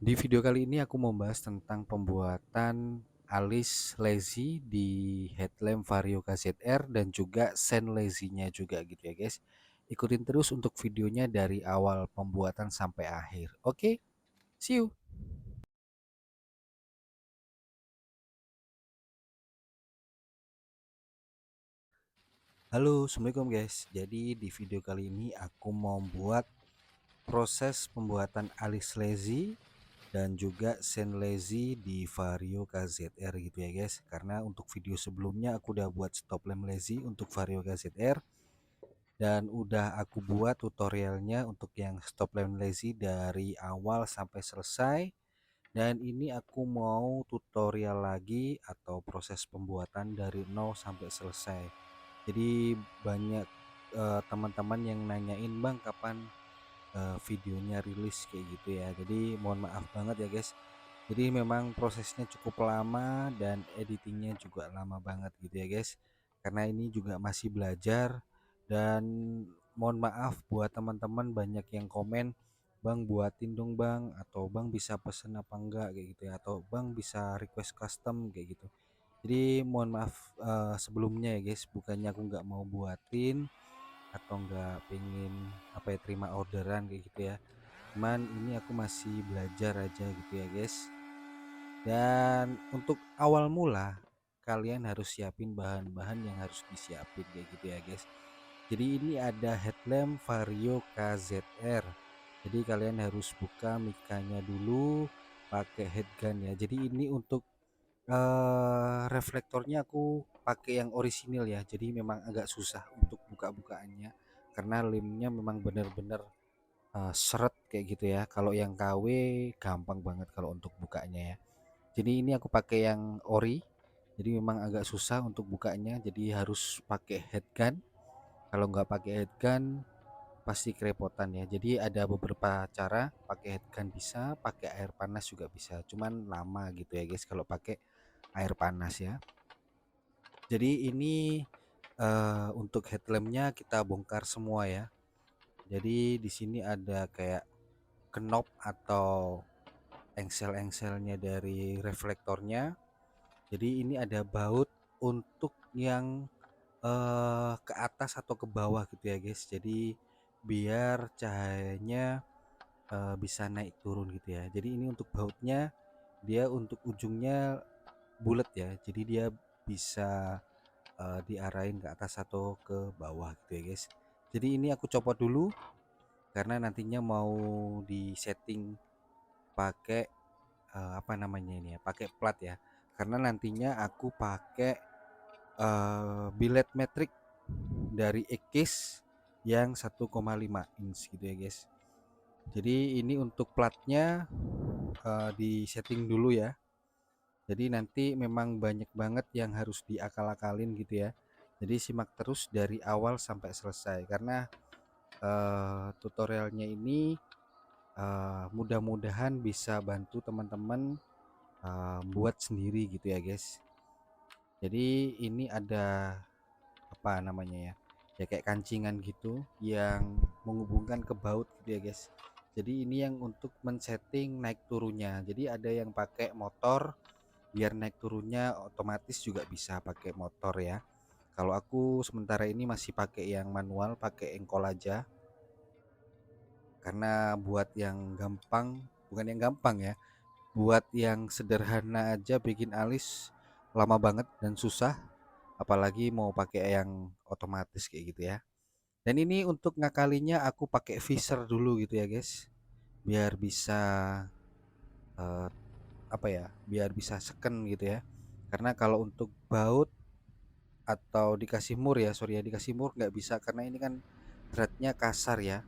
Di video kali ini aku mau bahas tentang pembuatan alis lazy di headlamp Vario KZR dan juga sen lazy-nya juga gitu ya guys. Ikutin terus untuk videonya dari awal pembuatan sampai akhir. Oke, see you. Halo, assalamualaikum guys. Jadi di video kali ini aku mau buat proses pembuatan alis lazy dan juga sen lazy di Vario KZR gitu ya guys. Karena untuk video sebelumnya aku udah buat stop lamp lazy untuk Vario KZR dan udah aku buat tutorialnya untuk yang stop lamp lazy dari awal sampai selesai. Dan ini aku mau tutorial lagi atau proses pembuatan dari nol sampai selesai. Jadi banyak teman-teman yang nanyain, "Bang, kapan videonya rilis?" kayak gitu ya. Jadi mohon maaf banget ya guys. Jadi memang prosesnya cukup lama dan editingnya juga lama banget gitu ya guys. Karena ini juga masih belajar dan mohon maaf buat teman-teman banyak yang komen, "Bang, buatin dong Bang," atau "Bang bisa pesen apa enggak," kayak gitu ya, atau "Bang bisa request custom," kayak gitu. Jadi mohon maaf sebelumnya ya guys, bukannya aku nggak mau buatin atau nggak pengen apa ya terima orderan kayak gitu ya. Cuman ini aku masih belajar aja gitu ya guys. Dan untuk awal mula kalian harus siapin bahan-bahan yang harus disiapin kayak gitu ya guys. Jadi ini ada headlamp Vario KZR. Jadi kalian harus buka mikanya dulu pakai headgun ya. Jadi ini untuk reflektornya aku pakai yang orisinil ya. Jadi memang agak susah untuk buka-bukaannya karena lemnya memang benar-benar seret kayak gitu ya. Kalau yang KW gampang banget kalau untuk bukanya ya. Jadi ini aku pakai yang ori. Jadi memang agak susah untuk bukanya. Jadi harus pakai headgun. Kalau nggak pakai headgun pasti kerepotan ya. Jadi ada beberapa cara, pakai headgun bisa, pakai air panas juga bisa. Cuman lama gitu ya guys kalau pakai air panas ya. Jadi ini untuk headlampnya kita bongkar semua ya. Jadi di sini ada kayak knop atau engsel-engselnya dari reflektornya. Jadi ini ada baut untuk yang ke atas atau ke bawah gitu ya guys. Jadi biar cahayanya bisa naik turun gitu ya. Jadi ini untuk bautnya, dia untuk ujungnya bulat ya. Jadi dia bisa diarahin ke atas atau ke bawah gitu ya guys. Jadi ini aku copot dulu karena nantinya mau di setting pakai apa namanya ini ya, pakai plat ya. Karena nantinya aku pakai billet metrik dari Ekis yang 1,5 inch gitu ya guys. Jadi ini untuk platnya di setting dulu ya. Jadi nanti memang banyak banget yang harus diakal-akalin gitu ya. Jadi simak terus dari awal sampai selesai karena tutorialnya ini mudah-mudahan bisa bantu teman-teman buat sendiri gitu ya guys. Jadi ini ada apa namanya ya, ya kayak kancingan gitu yang menghubungkan ke baut gitu ya guys. Jadi ini yang untuk men-setting naik turunnya. Jadi ada yang pakai motor biar naik turunnya otomatis juga bisa pakai motor ya. Kalau aku sementara ini masih pakai yang manual, pakai engkol aja. Karena buat yang gampang, bukan yang gampang ya, buat yang sederhana aja bikin alis lama banget dan susah, apalagi mau pakai yang otomatis kayak gitu ya. Dan ini untuk ngakalinya aku pakai visor dulu gitu ya guys, biar bisa eh, apa ya, biar bisa seken gitu ya. Karena kalau untuk baut atau dikasih mur ya, sorry ya, dikasih mur nggak bisa karena ini kan threadnya kasar ya.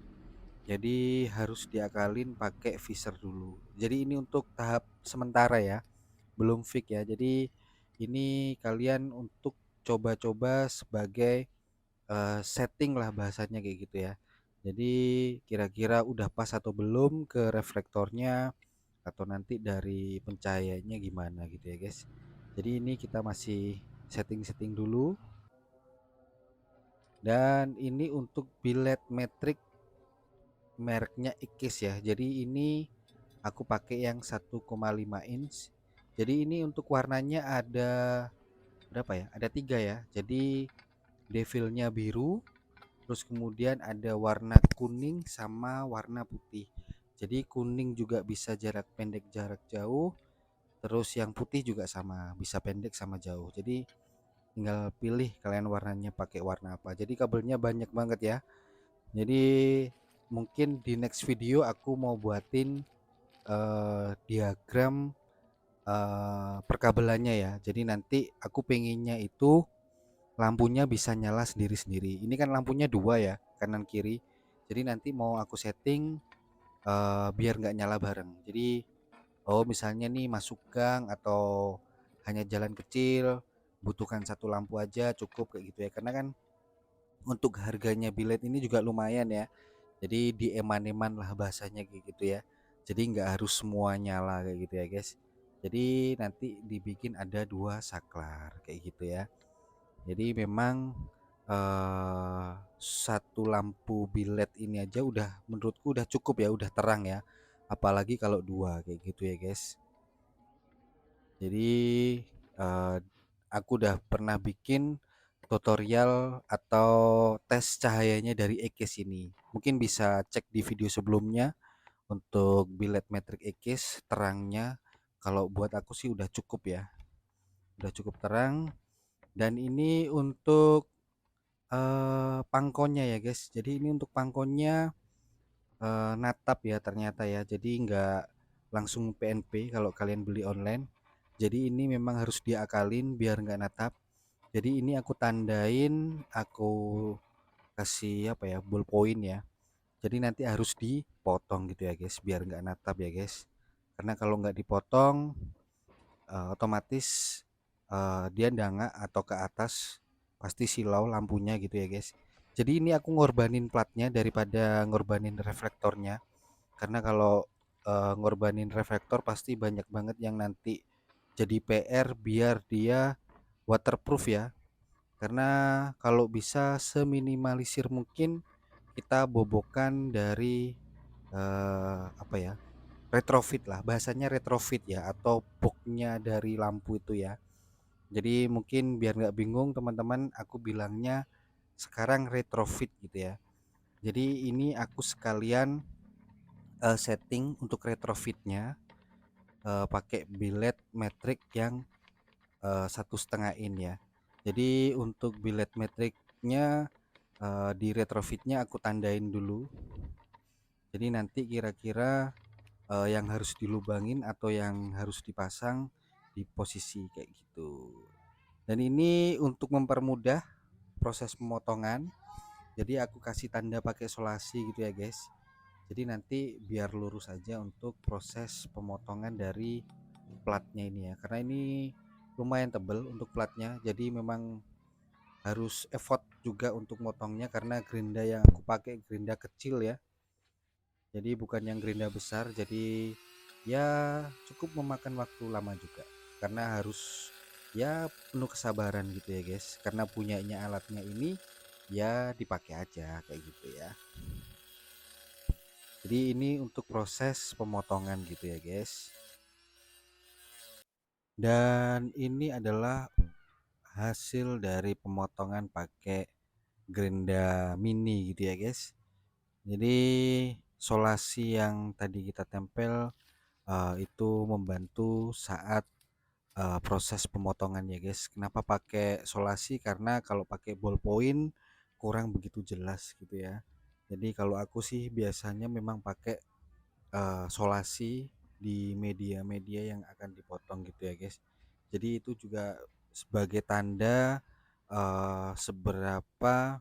Jadi harus diakalin pakai visor dulu. Jadi ini untuk tahap sementara ya, belum fix ya. Jadi ini kalian untuk coba-coba sebagai setting lah bahasanya kayak gitu ya. Jadi kira-kira udah pas atau belum ke reflektornya atau nanti dari pencahayaannya gimana gitu ya guys. Jadi ini kita masih setting-setting dulu dan ini untuk billet metrik mereknya Ikis ya. Jadi ini aku pakai yang 1,5 inch. Jadi ini untuk warnanya ada berapa ya? Ada 3 ya. Jadi devilnya biru, terus kemudian ada warna kuning sama warna putih. Jadi kuning juga bisa jarak pendek jarak jauh, terus yang putih juga sama, bisa pendek sama jauh. Jadi tinggal pilih kalian warnanya pakai warna apa. Jadi kabelnya banyak banget ya. Jadi mungkin di next video aku mau buatin diagram perkabelannya ya. Jadi nanti aku pengennya itu lampunya bisa nyala sendiri-sendiri. Ini kan lampunya dua ya, kanan kiri. Jadi nanti mau aku setting biar nggak nyala bareng. Jadi misalnya nih masuk gang atau hanya jalan kecil, butuhkan satu lampu aja cukup kayak gitu ya. Karena kan untuk harganya bilet ini juga lumayan ya. Jadi dieman-eman lah bahasanya kayak gitu ya. Jadi nggak harus semua nyala kayak gitu ya guys. Jadi nanti dibikin ada dua saklar kayak gitu ya. Jadi memang satu lampu bilet ini aja udah menurutku udah cukup ya, udah terang ya. Apalagi kalau dua kayak gitu ya guys. Jadi eh, aku udah pernah bikin tutorial atau tes cahayanya dari Ekis ini. Mungkin bisa cek di video sebelumnya untuk bilet metrik Ekis terangnya. Kalau buat aku sih udah cukup ya, udah cukup terang. Dan ini untuk pangkonnya ya guys. Jadi ini untuk pangkonnya natap ya ternyata ya. Jadi nggak langsung PNP kalau kalian beli online. Jadi ini memang harus diakalin biar nggak natap. Jadi ini aku tandain, aku kasih apa ya, ballpoint ya. Jadi nanti harus dipotong gitu ya guys, biar nggak natap ya guys. Karena kalau nggak dipotong, otomatis dia ndangak atau ke atas pasti silau lampunya gitu ya guys. Jadi ini aku ngorbanin platnya daripada ngorbanin reflektornya. Karena kalau ngorbanin reflektor pasti banyak banget yang nanti jadi PR biar dia waterproof ya. Karena kalau bisa seminimalisir mungkin kita bobokan dari apa ya, retrofit lah, bahasanya retrofit ya, atau boxnya dari lampu itu ya. Jadi mungkin biar nggak bingung teman-teman, aku bilangnya sekarang retrofit gitu ya. Jadi ini aku sekalian setting untuk retrofitnya pakai bilet metrik yang 1,5 in ya. Jadi untuk bilet metriknya di retrofitnya aku tandain dulu. Jadi nanti kira-kira yang harus dilubangin atau yang harus dipasang di posisi kayak gitu. Dan ini untuk mempermudah proses pemotongan. Jadi aku kasih tanda pakai solasi gitu ya guys. Jadi nanti biar lurus aja untuk proses pemotongan dari platnya ini ya. Karena ini lumayan tebel untuk platnya. Jadi memang harus effort juga untuk motongnya karena gerinda yang aku pakai gerinda kecil ya. Jadi bukan yang gerinda besar. Jadi ya cukup memakan waktu lama juga. Karena harus ya penuh kesabaran gitu ya guys. Karena punyanya alatnya ini ya dipakai aja kayak gitu ya. Jadi ini untuk proses pemotongan gitu ya guys. Dan ini adalah hasil dari pemotongan pakai gerinda mini gitu ya guys. Jadi solasi yang tadi kita tempel itu membantu saat proses pemotongan ya guys. Kenapa pakai solasi? Karena kalau pakai ballpoint kurang begitu jelas gitu ya. Jadi kalau aku sih biasanya memang pakai solasi di media-media yang akan dipotong gitu ya guys. Jadi itu juga sebagai tanda seberapa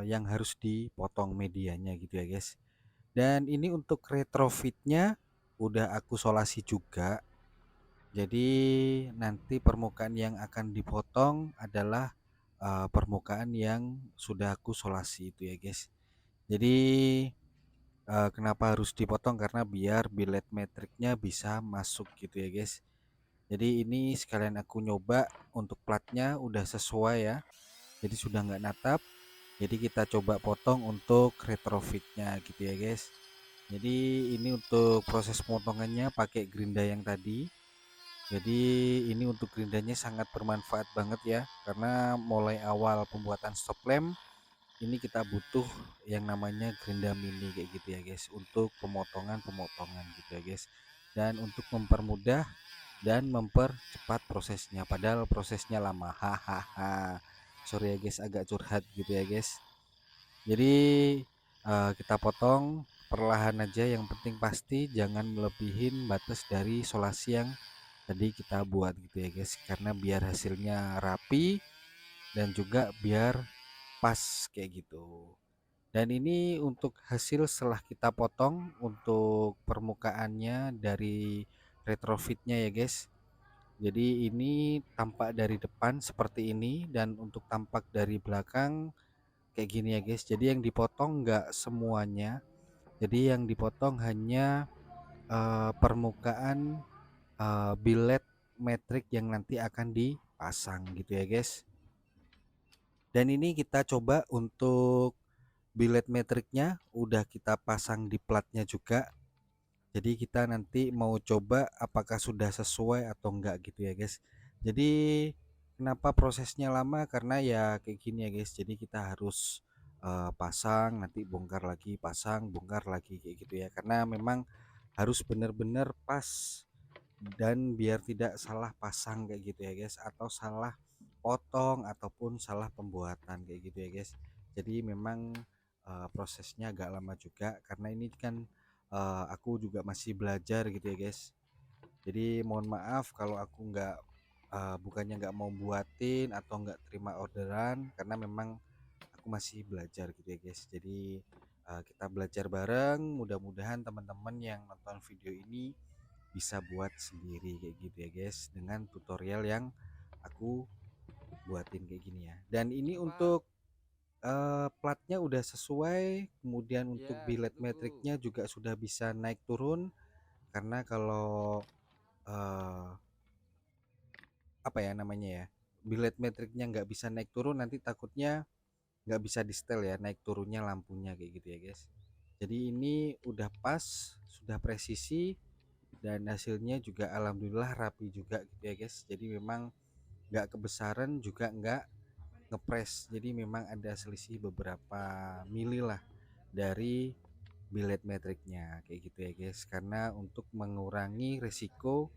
yang harus dipotong medianya gitu ya guys. Dan ini untuk retrofitnya udah aku solasi juga. Jadi nanti permukaan yang akan dipotong adalah permukaan yang sudah aku solasi itu ya guys. Jadi kenapa harus dipotong? Karena biar bilet metriknya bisa masuk gitu ya guys. Jadi ini sekalian aku nyoba untuk platnya udah sesuai ya. Jadi sudah nggak natap. Jadi kita coba potong untuk retrofitnya gitu ya guys. Jadi ini untuk proses pemotongannya pakai gerinda yang tadi. Jadi ini untuk gerindanya sangat bermanfaat banget ya, karena mulai awal pembuatan stop lamp ini kita butuh yang namanya gerinda mini kayak gitu ya guys, untuk pemotongan-pemotongan gitu ya guys. Dan untuk mempermudah dan mempercepat prosesnya, padahal prosesnya lama. Hahaha. Sorry ya guys, agak curhat gitu ya guys. Jadi kita potong perlahan aja, yang penting pasti jangan melebihin batas dari solasi yang tadi kita buat gitu ya guys, karena biar hasilnya rapi dan juga biar pas kayak gitu. Dan ini untuk hasil setelah kita potong untuk permukaannya dari retrofitnya ya guys. Jadi ini tampak dari depan seperti ini, dan untuk tampak dari belakang kayak gini ya guys. Jadi yang dipotong nggak semuanya, jadi yang dipotong hanya permukaan billet metrik yang nanti akan dipasang gitu ya guys. Dan ini kita coba untuk billet metriknya udah kita pasang di platnya juga. Jadi kita nanti mau coba apakah sudah sesuai atau enggak gitu ya guys. Jadi kenapa prosesnya lama, karena ya kayak gini ya guys. Jadi kita harus pasang, nanti bongkar lagi, pasang, bongkar lagi kayak gitu ya. Karena memang harus benar-benar pas dan biar tidak salah pasang kayak gitu ya guys, atau salah potong ataupun salah pembuatan kayak gitu ya guys. Jadi memang prosesnya agak lama juga, karena ini kan aku juga masih belajar gitu ya guys. Jadi mohon maaf kalau aku nggak bukannya nggak mau buatin atau nggak terima orderan, karena memang aku masih belajar gitu ya guys. Jadi kita belajar bareng, mudah-mudahan teman-teman yang nonton video ini bisa buat sendiri kayak gitu ya guys, dengan tutorial yang aku buatin kayak gini ya. Dan ini Pak, untuk platnya udah sesuai, kemudian untuk ya billet betul. metriknya juga sudah bisa naik turun, karena kalau eh, apa ya namanya ya, billet metriknya nggak bisa naik turun, nanti takutnya nggak bisa di setel ya naik turunnya lampunya kayak gitu ya guys. Jadi ini udah pas, sudah presisi, dan hasilnya juga alhamdulillah rapi juga gitu ya guys. Jadi memang nggak kebesaran juga nggak ngepres, jadi memang ada selisih beberapa mili lah dari billet metriknya kayak gitu ya guys, karena untuk mengurangi risiko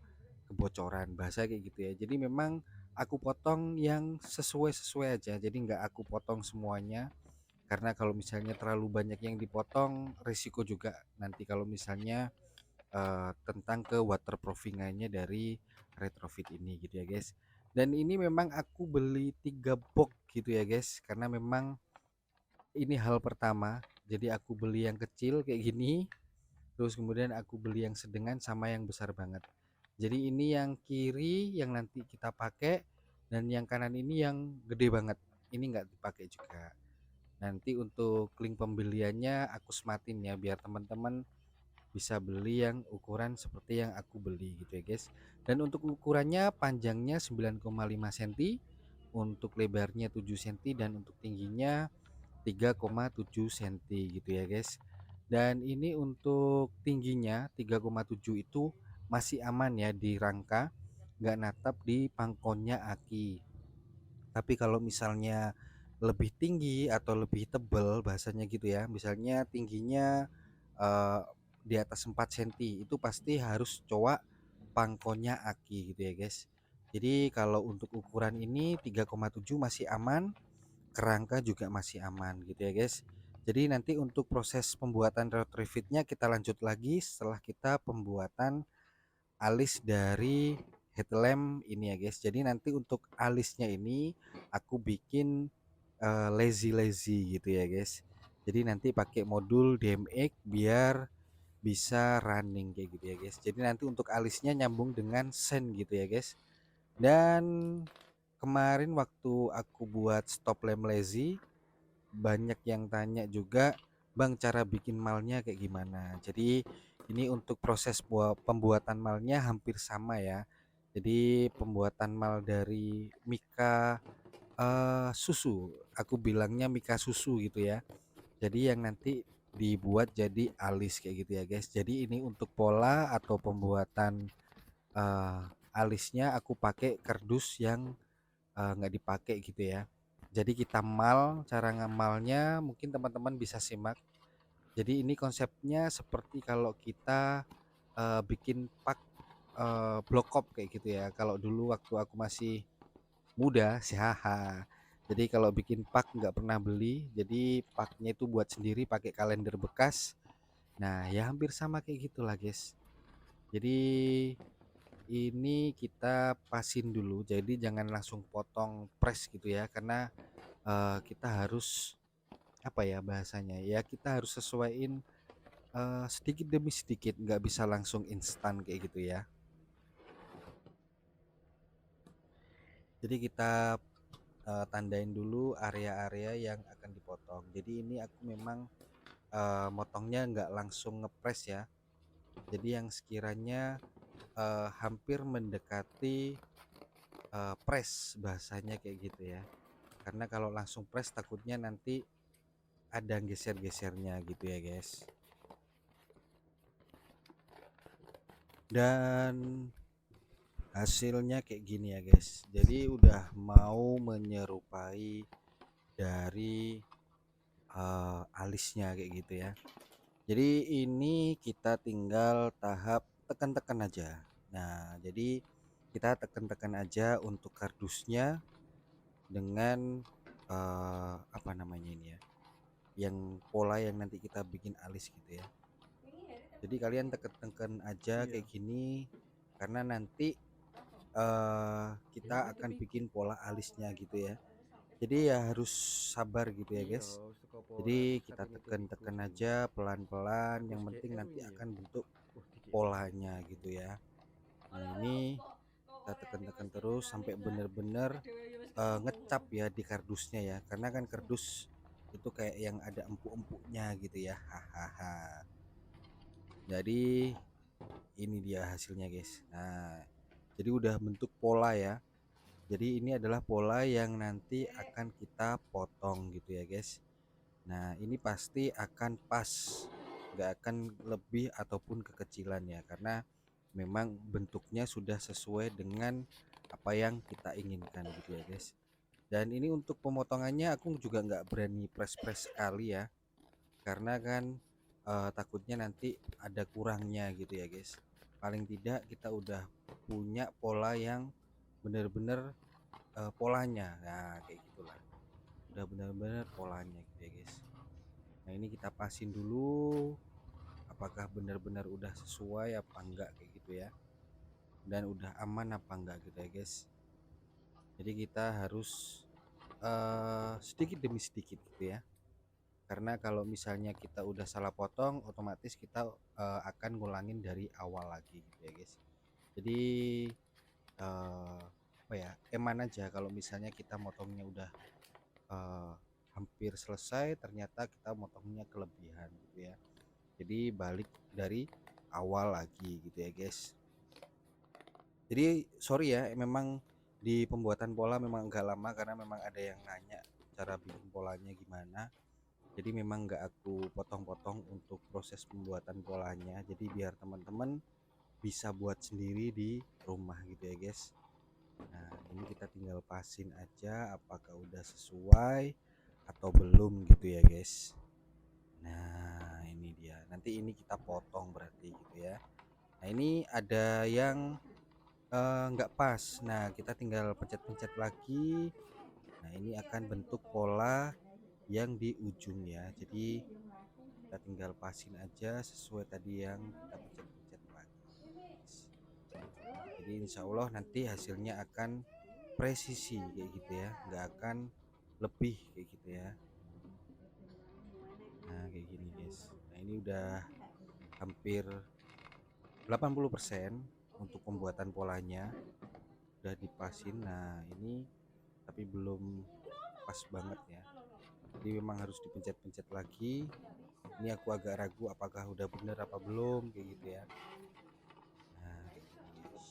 kebocoran bahasa kayak gitu ya. Jadi memang aku potong yang sesuai-sesuai aja, jadi nggak aku potong semuanya, karena kalau misalnya terlalu banyak yang dipotong risiko juga nanti kalau misalnya tentang ke waterproofingannya dari retrofit ini gitu ya guys. Dan ini memang aku beli 3 box gitu ya guys, karena memang ini hal pertama. Jadi aku beli yang kecil kayak gini, terus kemudian aku beli yang sedengan sama yang besar banget. Jadi ini yang kiri yang nanti kita pakai, dan yang kanan ini yang gede banget, ini nggak dipakai juga. Nanti untuk link pembeliannya aku sematin ya, biar teman-teman bisa beli yang ukuran seperti yang aku beli gitu ya guys. Dan untuk ukurannya, panjangnya 9,5 cm, untuk lebarnya 7 cm, dan untuk tingginya 3,7 cm gitu ya guys. Dan ini untuk tingginya 3,7 itu masih aman ya di rangka, nggak natap di pangkonnya aki. Tapi kalau misalnya lebih tinggi atau lebih tebal bahasanya gitu ya, misalnya tingginya eh, di atas 4 cm, itu pasti harus coak pangkonya aki gitu ya guys. Jadi kalau untuk ukuran ini 3,7 masih aman, kerangka juga masih aman gitu ya guys. Jadi nanti untuk proses pembuatan retrofitnya kita lanjut lagi setelah kita pembuatan alis dari headlamp ini ya guys. Jadi nanti untuk alisnya ini aku bikin lazy lazy gitu ya guys. Jadi nanti pakai modul DMX biar bisa running kayak gitu ya guys. Jadi nanti untuk alisnya nyambung dengan sen gitu ya guys. Dan kemarin waktu aku buat stop lamp lazy, banyak yang tanya juga, Bang, cara bikin malnya kayak gimana. Jadi ini untuk proses pembuatan malnya hampir sama ya. Jadi pembuatan mal dari mika susu, aku bilangnya mika susu gitu ya. Jadi yang nanti dibuat jadi alis kayak gitu ya guys. Jadi ini untuk pola atau pembuatan alisnya aku pakai kardus yang nggak dipakai gitu ya. Jadi kita mal, cara ngamalnya mungkin teman-teman bisa simak. Jadi ini konsepnya seperti kalau kita bikin pak blokop kayak gitu ya. Kalau dulu waktu aku masih muda sih, haha. Jadi kalau bikin pak nggak pernah beli, jadi paknya itu buat sendiri pakai kalender bekas. Nah ya hampir sama kayak gitulah guys. Jadi ini kita pasin dulu, jadi jangan langsung potong press gitu ya, karena kita harus apa ya bahasanya ya, kita harus sesuaiin sedikit demi sedikit, nggak bisa langsung instan kayak gitu ya. Jadi kita tandain dulu area-area yang akan dipotong. Jadi ini aku memang motongnya nggak langsung ngepres ya. Jadi yang sekiranya hampir mendekati press bahasanya kayak gitu ya. Karena kalau langsung press takutnya nanti ada geser-gesernya gitu ya guys. Dan hasilnya kayak gini ya guys. Jadi udah mau menyerupai dari alisnya kayak gitu ya. Jadi ini kita tinggal tahap tekan-tekan aja. Nah jadi kita tekan-tekan aja untuk kardusnya dengan apa namanya ini ya, yang pola yang nanti kita bikin alis gitu ya. Jadi kalian tekan-tekan aja kayak gini, karena nanti kita akan bikin pola alisnya gitu ya. Jadi ya harus sabar gitu ya guys. Jadi kita tekan-tekan aja pelan-pelan, yang penting nanti akan bentuk polanya gitu ya. Nah ini kita tekan-tekan terus sampai bener-bener ngecap ya di kardusnya ya, karena kan kardus itu kayak yang ada empuk-empuknya gitu ya, hahaha. Jadi ini dia hasilnya guys. Nah jadi udah bentuk pola ya. Jadi ini adalah pola yang nanti akan kita potong gitu ya guys. Nah ini pasti akan pas, nggak akan lebih ataupun kekecilan ya, karena memang bentuknya sudah sesuai dengan apa yang kita inginkan gitu ya guys. Dan ini untuk pemotongannya aku juga nggak berani press-press sekali ya, karena kan takutnya nanti ada kurangnya gitu ya guys. Paling tidak kita udah punya pola yang bener-bener polanya. Nah kayak gitulah, udah bener-bener polanya gitu ya guys. Nah ini kita pasin dulu apakah benar-benar udah sesuai apa enggak kayak gitu ya, dan udah aman apa enggak gitu ya guys. Jadi kita harus sedikit demi sedikit gitu ya, karena kalau misalnya kita udah salah potong otomatis kita akan ngulangin dari awal lagi gitu ya guys. Jadi apa ya, eman aja kalau misalnya kita motongnya udah eh, hampir selesai ternyata kita motongnya kelebihan gitu ya. Jadi balik dari awal lagi gitu ya guys. Jadi sorry ya, memang di pembuatan pola memang agak lama karena memang ada yang nanya cara bikin polanya gimana. Jadi memang nggak aku potong-potong untuk proses pembuatan polanya. Jadi biar teman-teman bisa buat sendiri di rumah gitu ya guys. Nah ini kita tinggal pasin aja apakah udah sesuai atau belum gitu ya guys. Nah ini dia, nanti ini kita potong berarti gitu ya. Nah ini ada yang nggak pas, nah kita tinggal pencet-pencet lagi. Nah ini akan bentuk pola yang di ujung ya, jadi kita tinggal pasin aja sesuai tadi yang kita pencet-pencet lagi. Jadi insya Allah nanti hasilnya akan presisi kayak gitu ya, nggak akan lebih kayak gitu ya. Nah kayak gini guys. Nah ini udah hampir 80% untuk pembuatan polanya udah dipasin. Nah ini tapi belum pas banget ya, jadi memang harus dipencet-pencet lagi. Ini aku agak ragu apakah udah bener apa belum kayak gitu ya. Nah kayak gini guys.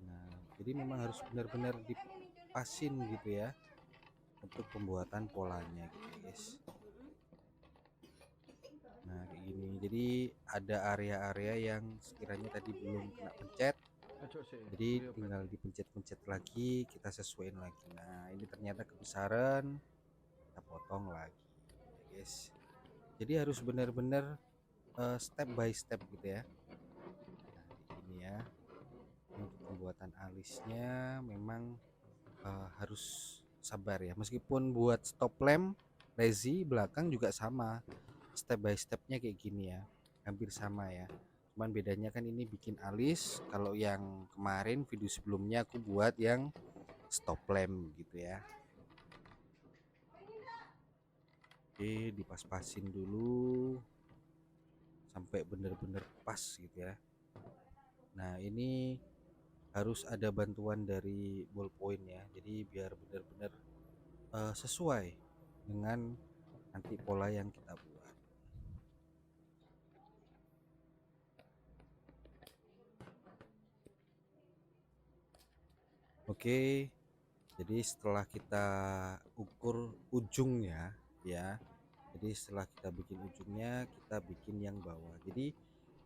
Nah jadi memang harus benar-benar dipasin gitu ya untuk pembuatan polanya gitu ya guys. Jadi ada area-area yang sekiranya tadi belum kena pencet, jadi tinggal dipencet-pencet lagi, kita sesuaiin lagi. Nah ini ternyata kebesaran, kita potong lagi ya guys. Jadi harus benar-benar step by step gitu ya. Nah ini ya, untuk pembuatan alisnya memang harus sabar ya. Meskipun buat stop lamp lazy belakang juga sama, step by stepnya kayak gini ya, hampir sama ya. Cuman bedanya kan ini bikin alis, kalau yang kemarin video sebelumnya aku buat yang stop lamp gitu ya. Oke, dipas-pasin dulu sampai bener-bener pas gitu ya. Nah ini harus ada bantuan dari ballpoint ya, jadi biar benar-benar sesuai dengan nanti pola yang kita buat. Oke, jadi setelah kita ukur ujungnya ya, jadi setelah kita bikin ujungnya, kita bikin yang bawah. Jadi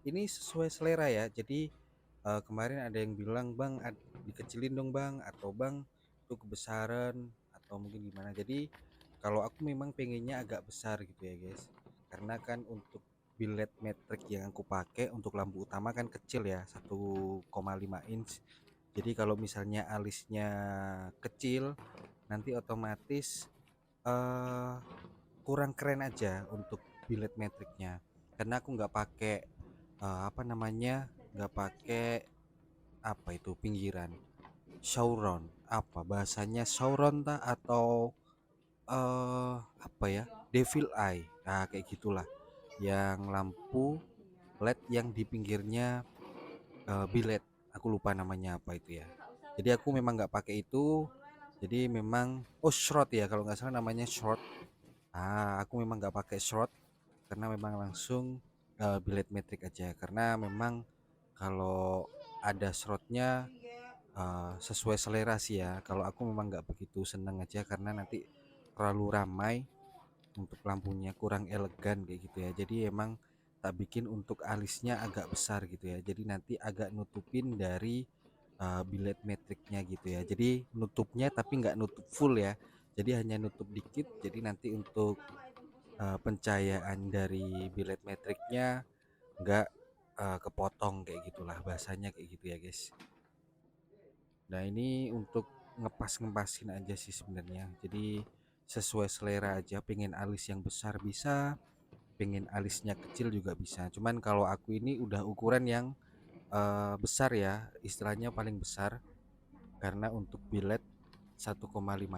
ini sesuai selera ya. Jadi kemarin ada yang bilang bang dikecilin dong bang, atau bang itu kebesaran, atau mungkin gimana. Jadi kalau aku memang pengennya agak besar gitu ya guys, karena kan untuk billet metrik yang aku pakai untuk lampu utama kan kecil ya, 1,5 inch. Jadi kalau misalnya alisnya kecil, nanti otomatis eh, kurang keren aja untuk billet metriknya. Karena aku nggak pakai apa namanya, nggak pakai apa itu pinggiran sauron, apa bahasanya sauron ta, atau apa ya, devil eye, nah kayak gitulah, yang lampu LED yang di pinggirnya billet, aku lupa namanya apa itu ya. Jadi aku memang nggak pakai itu, jadi memang short ya kalau nggak salah namanya short. Aku memang nggak pakai short karena memang langsung billet metric aja, karena memang kalau ada shortnya sesuai selera sih ya. Kalau aku memang nggak begitu seneng aja karena nanti terlalu ramai, untuk lampunya kurang elegan kayak gitu ya. Jadi emang tak bikin untuk alisnya agak besar gitu ya, jadi nanti agak nutupin dari billet metriknya gitu ya. Jadi nutupnya tapi nggak nutup full ya, jadi hanya nutup dikit. Jadi nanti untuk pencahayaan dari billet metriknya nggak kepotong kayak gitulah bahasanya, kayak gitu ya guys. Nah ini untuk ngepas-ngepasin aja sih sebenarnya, jadi sesuai selera aja, pengen alis yang besar bisa, pengen alisnya kecil juga bisa. Cuman kalau aku ini udah ukuran yang besar ya, istilahnya paling besar, karena untuk billet 1,5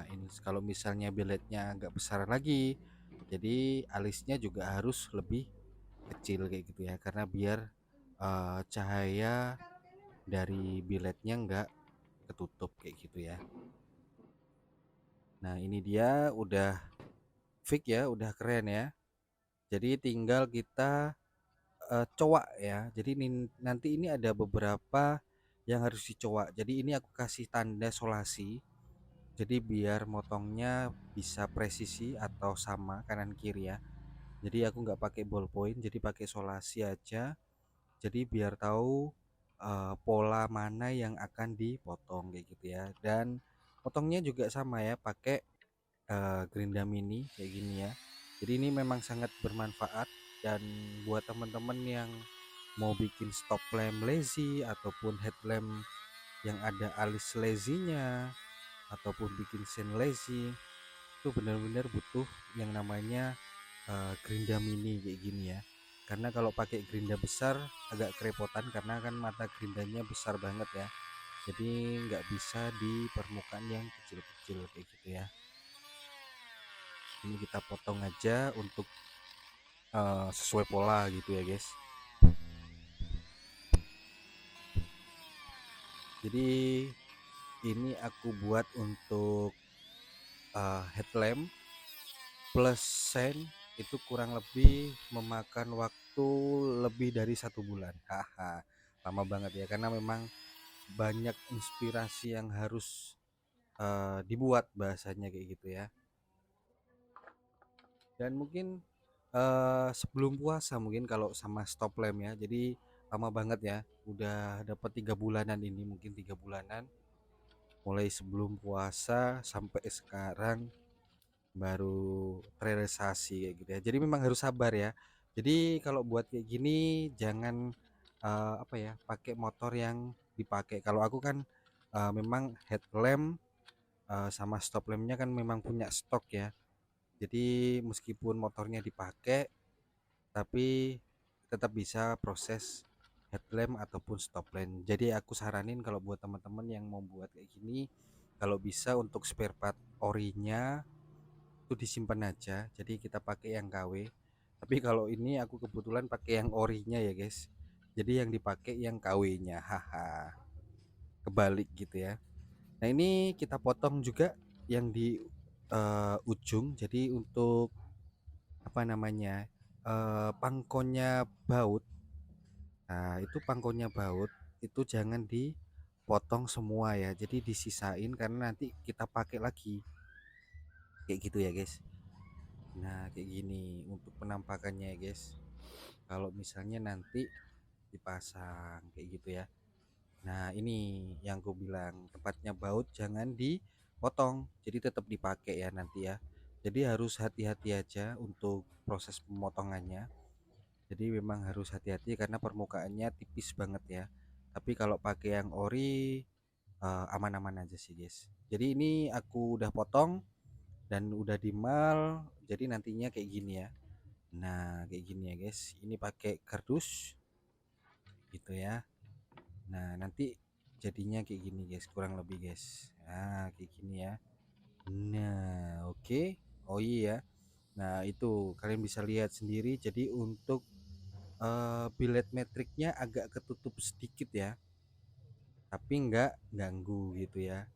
inch. Kalau misalnya billetnya agak besar lagi, jadi alisnya juga harus lebih kecil kayak gitu ya, karena biar cahaya dari billetnya nggak ketutup kayak gitu ya. Nah ini dia udah fix ya, udah keren ya. Jadi tinggal kita cowak ya. Jadi nanti ini ada beberapa yang harus dicowak. Jadi ini aku kasih tanda solasi. Jadi biar motongnya bisa presisi atau sama kanan kiri ya. Jadi aku nggak pakai ballpoint, jadi pakai solasi aja. Jadi biar tahu pola mana yang akan dipotong kayak gitu ya. Dan potongnya juga sama ya, pakai gerinda mini kayak gini ya. Jadi ini memang sangat bermanfaat, dan buat teman-teman yang mau bikin stop lamp lazy ataupun headlamp yang ada alis lazy-nya, ataupun bikin sen lazy, itu benar-benar butuh yang namanya gerinda mini kayak gini ya. Karena kalau pakai gerinda besar agak kerepotan, karena kan mata gerindanya besar banget ya, jadi nggak bisa di permukaan yang kecil-kecil kayak gitu ya. Ini kita potong aja untuk sesuai pola gitu ya guys. Jadi ini aku buat untuk headlamp plus sen, itu kurang lebih memakan waktu lebih dari 1 bulan. Haha, lama banget ya, karena memang banyak inspirasi yang harus dibuat bahasanya kayak gitu ya. Dan mungkin Sebelum puasa mungkin kalau sama stop lamp ya. Jadi lama banget ya, udah dapat 3 bulanan ini, mungkin 3 bulanan, mulai sebelum puasa sampai sekarang baru terrealisasi kayak gitu ya. Jadi memang harus sabar ya. Jadi kalau buat kayak gini jangan, apa ya, pakai motor yang dipakai. Kalau aku kan, memang headlamp, sama stop lampnya kan memang punya stok ya. Jadi meskipun motornya dipakai, tapi tetap bisa proses headlamp ataupun stop lamp. Jadi aku saranin kalau buat teman-teman yang mau buat kayak gini, kalau bisa untuk spare part orinya itu disimpan aja. Jadi kita pakai yang KW. Tapi kalau ini aku kebetulan pakai yang orinya ya guys. Jadi yang dipakai yang KW-nya. Haha. Kebalik gitu ya. Nah ini kita potong juga yang di ujung. Jadi untuk apa namanya, pangkonya baut. Nah, itu pangkonya baut itu jangan dipotong semua ya. Jadi disisain karena nanti kita pakai lagi. Kayak gitu ya, guys. Nah, kayak gini untuk penampakannya ya, guys. Kalau misalnya nanti dipasang kayak gitu ya. Nah, ini yang gue bilang, tempatnya baut jangan dipotong. Jadi tetap dipakai ya nanti ya. Jadi harus hati-hati aja untuk proses pemotongannya. Jadi memang harus hati-hati karena permukaannya tipis banget ya. Tapi kalau pakai yang ori, aman-aman aja sih guys. Jadi ini aku udah potong dan udah dimal. Jadi nantinya kayak gini ya. Nah kayak gini ya guys. Ini pakai kardus gitu ya. Nah nanti jadinya kayak gini guys, kurang lebih guys. Nah kayak gini ya. Nah oke. Oh iya. Nah itu kalian bisa lihat sendiri. Jadi untuk biled metriknya agak ketutup sedikit ya, tapi nggak ganggu gitu ya.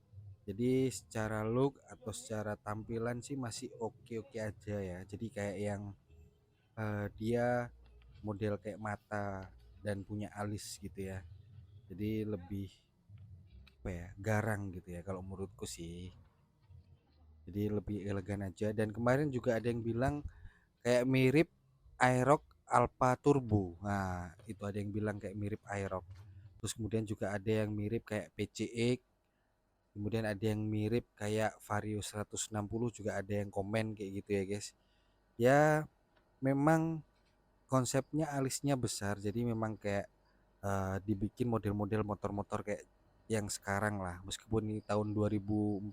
Jadi secara look atau secara tampilan sih masih oke-oke aja ya. Jadi kayak yang dia model kayak mata dan punya alis gitu ya. Jadi lebih apa ya, garang gitu ya kalau menurutku sih. Jadi lebih elegan aja. Dan kemarin juga ada yang bilang kayak mirip Aerox Alpha Turbo. Nah, itu ada yang bilang kayak mirip Aerox. Terus kemudian juga ada yang mirip kayak PCX, kemudian ada yang mirip kayak Vario 160, juga ada yang komen kayak gitu ya guys. Ya memang konsepnya alisnya besar, jadi memang kayak dibikin model-model motor-motor kayak yang sekarang lah, meskipun ini tahun 2014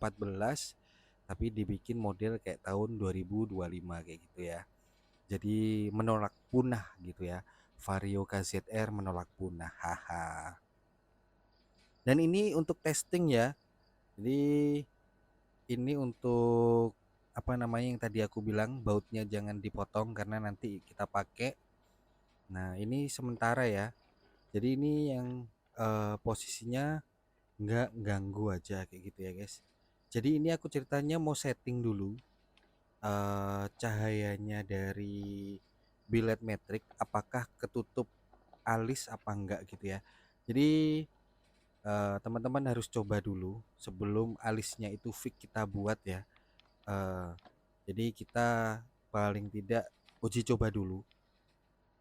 tapi dibikin model kayak tahun 2025 kayak gitu ya. Jadi menolak punah gitu ya. Vario KZR menolak punah. Haha. Dan ini untuk testing ya. Jadi ini untuk apa namanya yang tadi aku bilang, bautnya jangan dipotong karena nanti kita pakai. Nah, ini sementara ya. Jadi ini yang posisinya nggak ganggu aja kayak gitu ya, guys. Jadi ini aku ceritanya mau setting dulu cahayanya dari biled metrik apakah ketutup alis apa enggak gitu ya. Jadi teman-teman harus coba dulu sebelum alisnya itu fix kita buat ya. Eh, jadi kita paling tidak uji coba dulu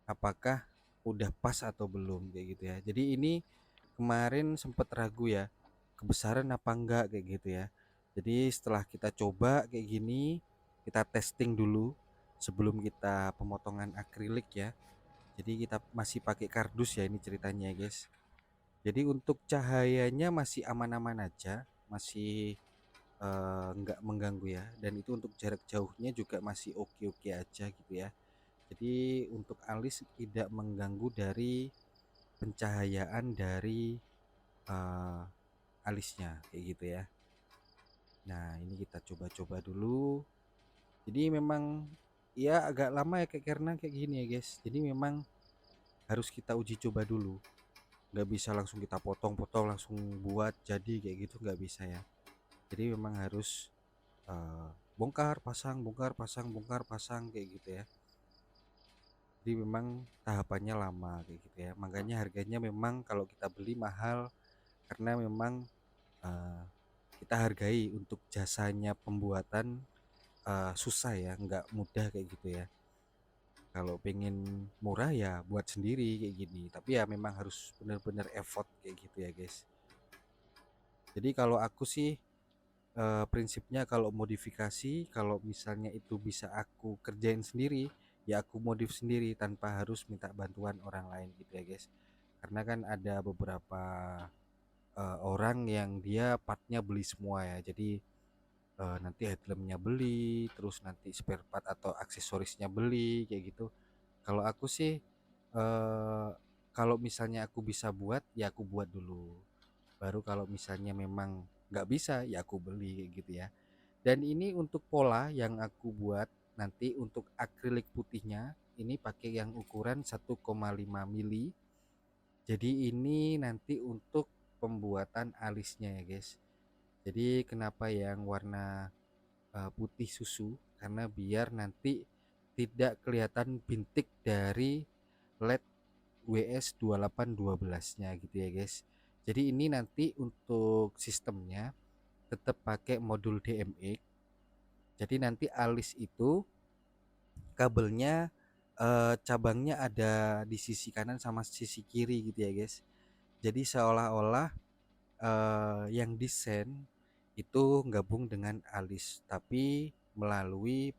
apakah udah pas atau belum kayak gitu ya. Jadi ini kemarin sempet ragu ya, kebesaran apa enggak kayak gitu ya. Jadi setelah kita coba kayak gini, kita testing dulu sebelum kita pemotongan akrilik ya. Jadi kita masih pakai kardus ya ini ceritanya ya guys. Jadi untuk cahayanya masih aman-aman aja, masih nggak mengganggu ya. Dan itu untuk jarak jauhnya juga masih oke-oke aja gitu ya. Jadi untuk alis tidak mengganggu dari pencahayaan dari eh, alisnya kayak gitu ya. Nah ini kita coba-coba dulu. Jadi memang ya agak lama ya kayak karena kayak gini ya guys. Jadi memang harus kita uji coba dulu. Nggak bisa langsung kita potong-potong langsung buat jadi kayak gitu, nggak bisa ya. Jadi memang harus bongkar pasang bongkar pasang bongkar pasang kayak gitu ya. Jadi memang tahapannya lama kayak gitu ya, makanya harganya memang kalau kita beli mahal karena memang eh, kita hargai untuk jasanya pembuatan, susah ya, nggak mudah kayak gitu ya. Kalau pengen murah ya buat sendiri kayak gini, tapi ya memang harus bener-bener effort kayak gitu ya guys. Jadi kalau aku sih prinsipnya kalau modifikasi, kalau misalnya itu bisa aku kerjain sendiri, ya aku modif sendiri tanpa harus minta bantuan orang lain gitu ya guys. Karena kan ada beberapa orang yang dia partnya beli semua ya, jadi nanti headlampnya beli, terus nanti spare part atau aksesorisnya beli kayak gitu. Kalau aku sih kalau misalnya aku bisa buat ya aku buat dulu, baru kalau misalnya memang nggak bisa ya aku beli kayak gitu ya. Dan ini untuk pola yang aku buat nanti untuk akrilik putihnya ini pakai yang ukuran 1,5 mili. Jadi ini nanti untuk pembuatan alisnya ya guys. Jadi kenapa yang warna putih susu, karena biar nanti tidak kelihatan bintik dari LED WS2812-nya gitu ya guys. Jadi ini nanti untuk sistemnya tetap pakai modul DMX. Jadi nanti alis itu kabelnya cabangnya ada di sisi kanan sama sisi kiri gitu ya guys. Jadi seolah-olah yang desain itu gabung dengan alis tapi melalui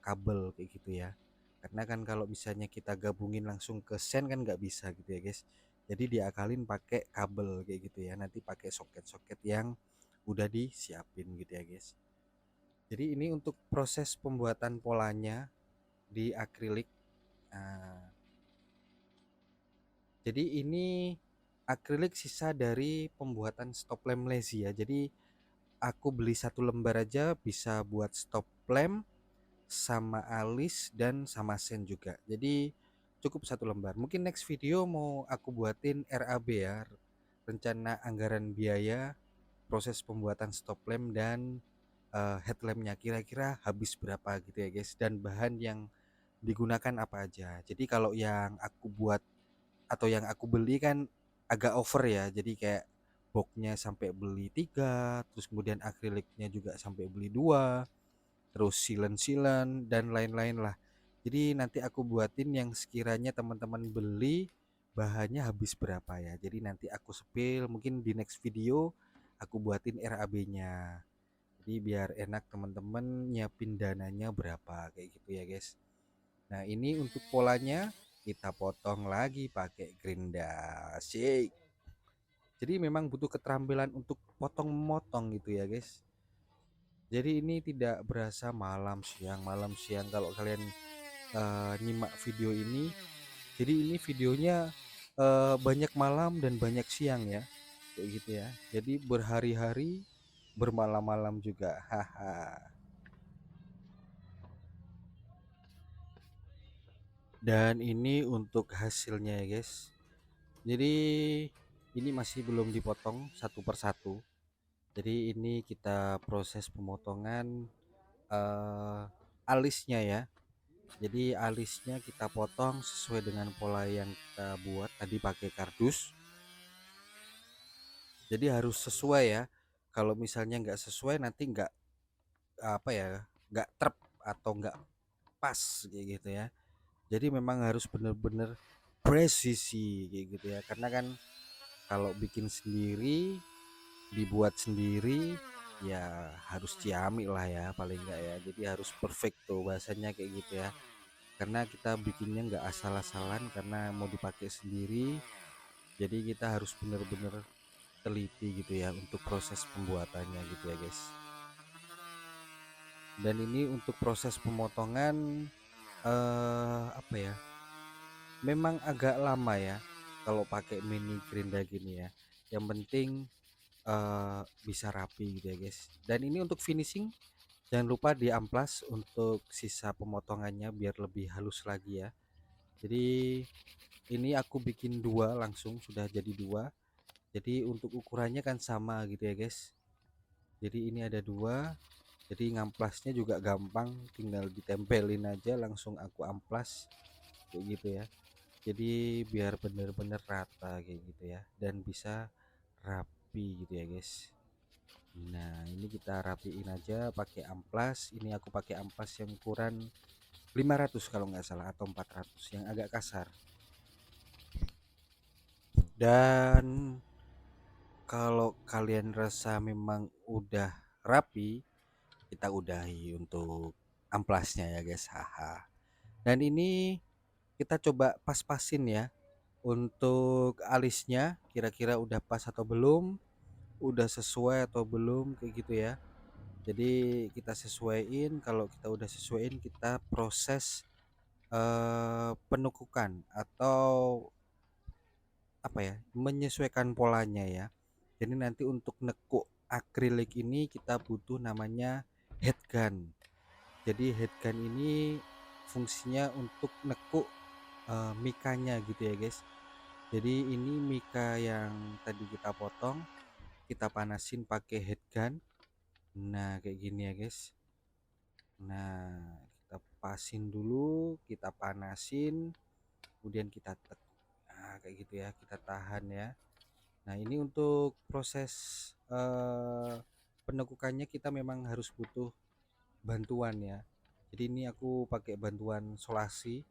kabel kayak gitu ya. Karena kan kalau misalnya kita gabungin langsung ke sen kan nggak bisa gitu ya guys. Jadi diakalin pakai kabel kayak gitu ya. Nanti pakai soket-soket yang udah disiapin gitu ya guys. Jadi ini untuk proses pembuatan polanya di akrilik. Nah, jadi ini akrilik sisa dari pembuatan stop lamp lazy ya. Jadi aku beli satu lembar aja bisa buat stop lamp sama alis dan sama sen juga. Jadi cukup satu lembar. Mungkin next video mau aku buatin RAB ya, rencana anggaran biaya proses pembuatan stop lamp dan headlampnya kira-kira habis berapa gitu ya guys, dan bahan yang digunakan apa aja. Jadi kalau yang aku buat atau yang aku beli kan agak over ya, jadi kayak boxnya sampai beli 3, terus kemudian akriliknya juga sampai beli 2, terus silen-silen dan lain-lain lah. Jadi nanti aku buatin yang sekiranya teman-teman beli bahannya habis berapa ya. Jadi nanti aku sepil mungkin di next video aku buatin RAB-nya. Jadi biar enak teman-teman nyiapin dananya berapa kayak gitu ya guys. Nah ini untuk polanya kita potong lagi pakai gerinda shake. Jadi memang butuh keterampilan untuk potong-motong gitu ya guys. Jadi ini tidak berasa malam siang kalau kalian nyimak video ini. Jadi ini videonya banyak malam dan banyak siang ya, kayak gitu ya. Jadi berhari-hari bermalam-malam juga, haha. Dan ini untuk hasilnya ya guys. Jadi ini masih belum dipotong satu persatu. Jadi ini kita proses pemotongan alisnya ya. Jadi alisnya kita potong sesuai dengan pola yang kita buat tadi pakai kardus. Jadi harus sesuai ya. Kalau misalnya nggak sesuai nanti nggak apa ya, nggak trep atau nggak pas kayak gitu ya. Jadi memang harus bener-bener presisi kayak gitu ya. Karena kan kalau bikin sendiri, dibuat sendiri ya harus ciamik lah ya paling nggak ya. Jadi harus perfect tuh bahasanya kayak gitu ya. Karena kita bikinnya nggak asal-asalan karena mau dipakai sendiri, jadi kita harus bener-bener teliti gitu ya untuk proses pembuatannya gitu ya guys. Dan ini untuk proses pemotongan apa ya, memang agak lama ya kalau pakai mini gerinda gini ya. Yang penting bisa rapi gitu ya guys. Dan ini untuk finishing jangan lupa diamplas untuk sisa pemotongannya biar lebih halus lagi ya. Jadi ini aku bikin dua langsung sudah jadi dua. Jadi untuk ukurannya kan sama gitu ya guys. Jadi ini ada dua. Jadi ngamplasnya juga gampang, tinggal ditempelin aja langsung aku amplas kayak gitu ya. Jadi biar bener-bener rata kayak gitu ya dan bisa rapi gitu ya guys. Nah ini kita rapiin aja pakai amplas. Ini aku pakai amplas yang ukuran 500 kalau nggak salah atau 400 yang agak kasar. Dan kalau kalian rasa memang udah rapi, kita udahi untuk amplasnya ya guys. Haha. Dan ini kita coba pas-pasin ya untuk alisnya, kira-kira udah pas atau belum, udah sesuai atau belum, kayak gitu ya. Jadi kita sesuaiin, kalau kita udah sesuaiin kita proses penekukan atau apa ya, menyesuaikan polanya ya. Jadi nanti untuk nekuk akrilik ini kita butuh namanya head gun. Jadi head gun ini fungsinya untuk nekuk mikanya gitu ya guys. Jadi ini mika yang tadi kita potong, kita panasin pakai head gun. Nah kayak gini ya guys. Nah kita pasin dulu, kita panasin, kemudian kita tekuk. Nah kayak gitu ya, kita tahan ya. Nah ini untuk proses penekukannya kita memang harus butuh bantuan ya. Jadi ini aku pakai bantuan solasi.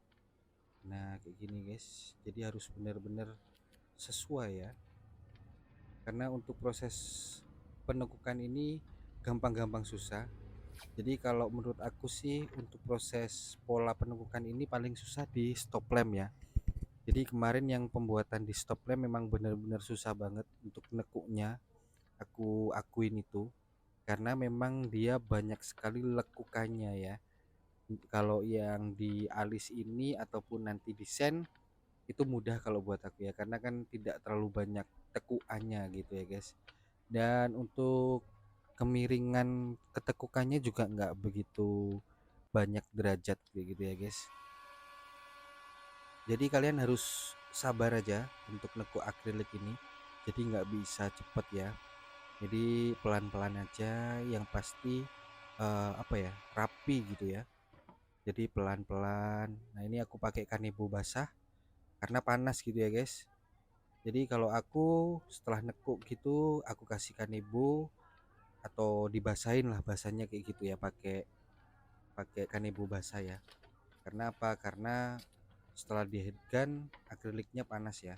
Nah kayak gini guys, jadi harus benar-benar sesuai ya, karena untuk proses penekukan ini gampang-gampang susah. Jadi kalau menurut aku sih untuk proses pola penekukan ini paling susah di stop lamp ya. Jadi kemarin yang pembuatan di stop lamp memang benar-benar susah banget untuk nekuknya, aku akuin itu, karena memang dia banyak sekali lekukannya ya. Kalau yang di alis ini ataupun nanti di sen itu mudah kalau buat aku ya, karena kan tidak terlalu banyak tekukannya gitu ya guys. Dan untuk kemiringan ketekukannya juga nggak begitu banyak derajat kayak gitu ya guys. Jadi kalian harus sabar aja untuk nekuk akrilik ini, jadi nggak bisa cepet ya. Jadi pelan-pelan aja, yang pasti apa ya, rapi gitu ya. Jadi pelan-pelan. Nah ini aku pakai kanebo basah karena panas gitu ya guys. Jadi kalau aku setelah nekuk gitu aku kasih kanebo atau dibasahin lah bahasanya kayak gitu ya, pakai pakai kanebo basah ya. Karena apa? Karena setelah di headgun akriliknya panas ya.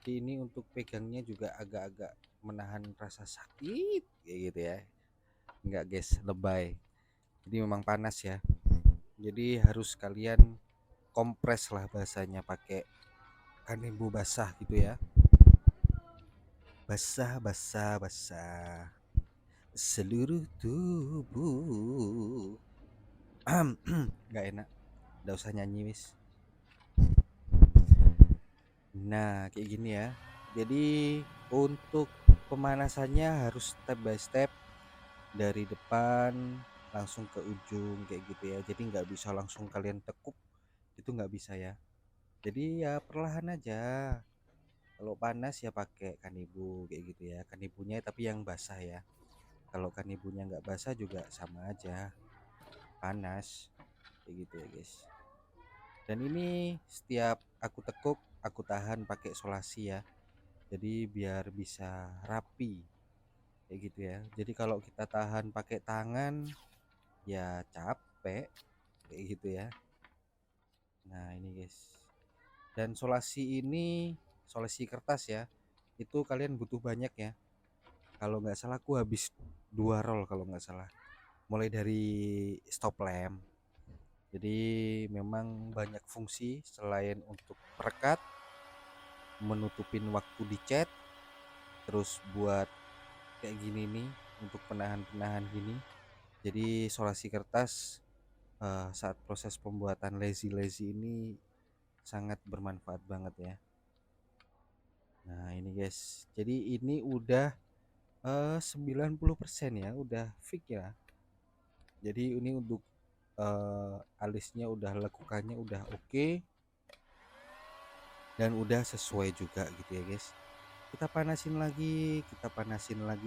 Jadi ini untuk pegangnya juga agak-agak menahan rasa sakit kayak gitu ya. Enggak guys, lebay. Jadi memang panas ya. Jadi harus kalian kompres lah bahasanya, pakai kanebo basah gitu ya. Basah, basah, basah seluruh tubuh. Nggak enak, nggak usah nyanyi wis. Nah kayak gini ya. Jadi untuk pemanasannya harus step by step, dari depan langsung ke ujung kayak gitu ya. Jadi nggak bisa langsung kalian tekuk, itu nggak bisa ya. Jadi ya perlahan aja. Kalau panas ya pakai kanebo kayak gitu ya, kanebonya tapi yang basah ya. Kalau kanebonya nggak basah juga sama aja, panas kayak gitu ya guys. Dan ini setiap aku tekuk aku tahan pakai solasi ya, jadi biar bisa rapi kayak gitu ya. Jadi kalau kita tahan pakai tangan ya capek kayak gitu ya. Nah ini guys, dan solasi ini solasi kertas ya, itu kalian butuh banyak ya. Kalau nggak salah aku habis 2 roll kalau nggak salah, mulai dari stop lamp. Jadi memang banyak fungsi selain untuk perekat, menutupin waktu di chat, terus buat kayak gini nih untuk penahan-penahan gini. Jadi solasi kertas saat proses pembuatan lazy ini sangat bermanfaat banget ya. Nah ini guys, jadi ini udah 90% ya, udah fix ya. Jadi ini untuk alisnya udah, lekukannya udah oke, dan udah sesuai juga gitu ya guys. Kita panasin lagi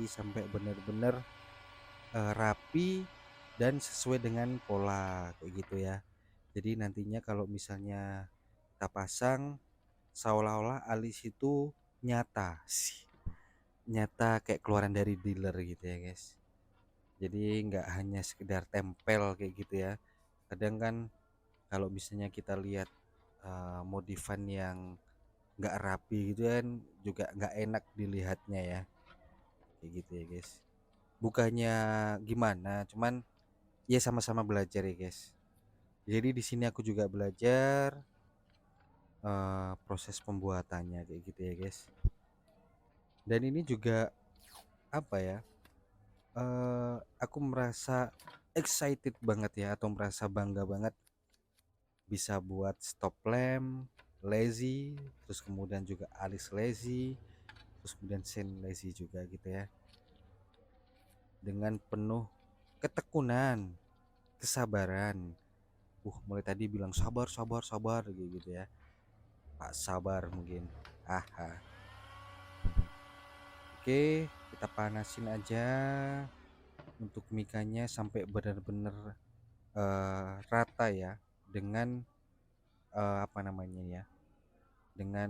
sampai benar-benar rapi dan sesuai dengan pola kayak gitu ya. Jadi nantinya kalau misalnya kita pasang seolah-olah alis itu nyata sih, nyata kayak keluaran dari dealer gitu ya guys. Jadi nggak hanya sekedar tempel kayak gitu ya. Kadang kan Kalau misalnya kita lihat modifan yang nggak rapi gitu kan juga nggak enak dilihatnya ya, kayak gitu ya guys. Bukannya gimana, cuman ya sama-sama belajar ya guys. Jadi di sini aku juga belajar proses pembuatannya kayak gitu ya guys. Dan ini juga apa ya? Aku merasa excited banget ya, atau merasa bangga banget bisa buat stop lamp lazy, terus kemudian juga alis lazy, terus kemudian sen lazy juga gitu ya, dengan penuh ketekunan, kesabaran. Mulai tadi bilang sabar sabar sabar gitu ya, Pak Sabar mungkin. Aha. Oke, kita panasin aja untuk mikanya sampai benar-benar rata ya, dengan apa namanya ya, dengan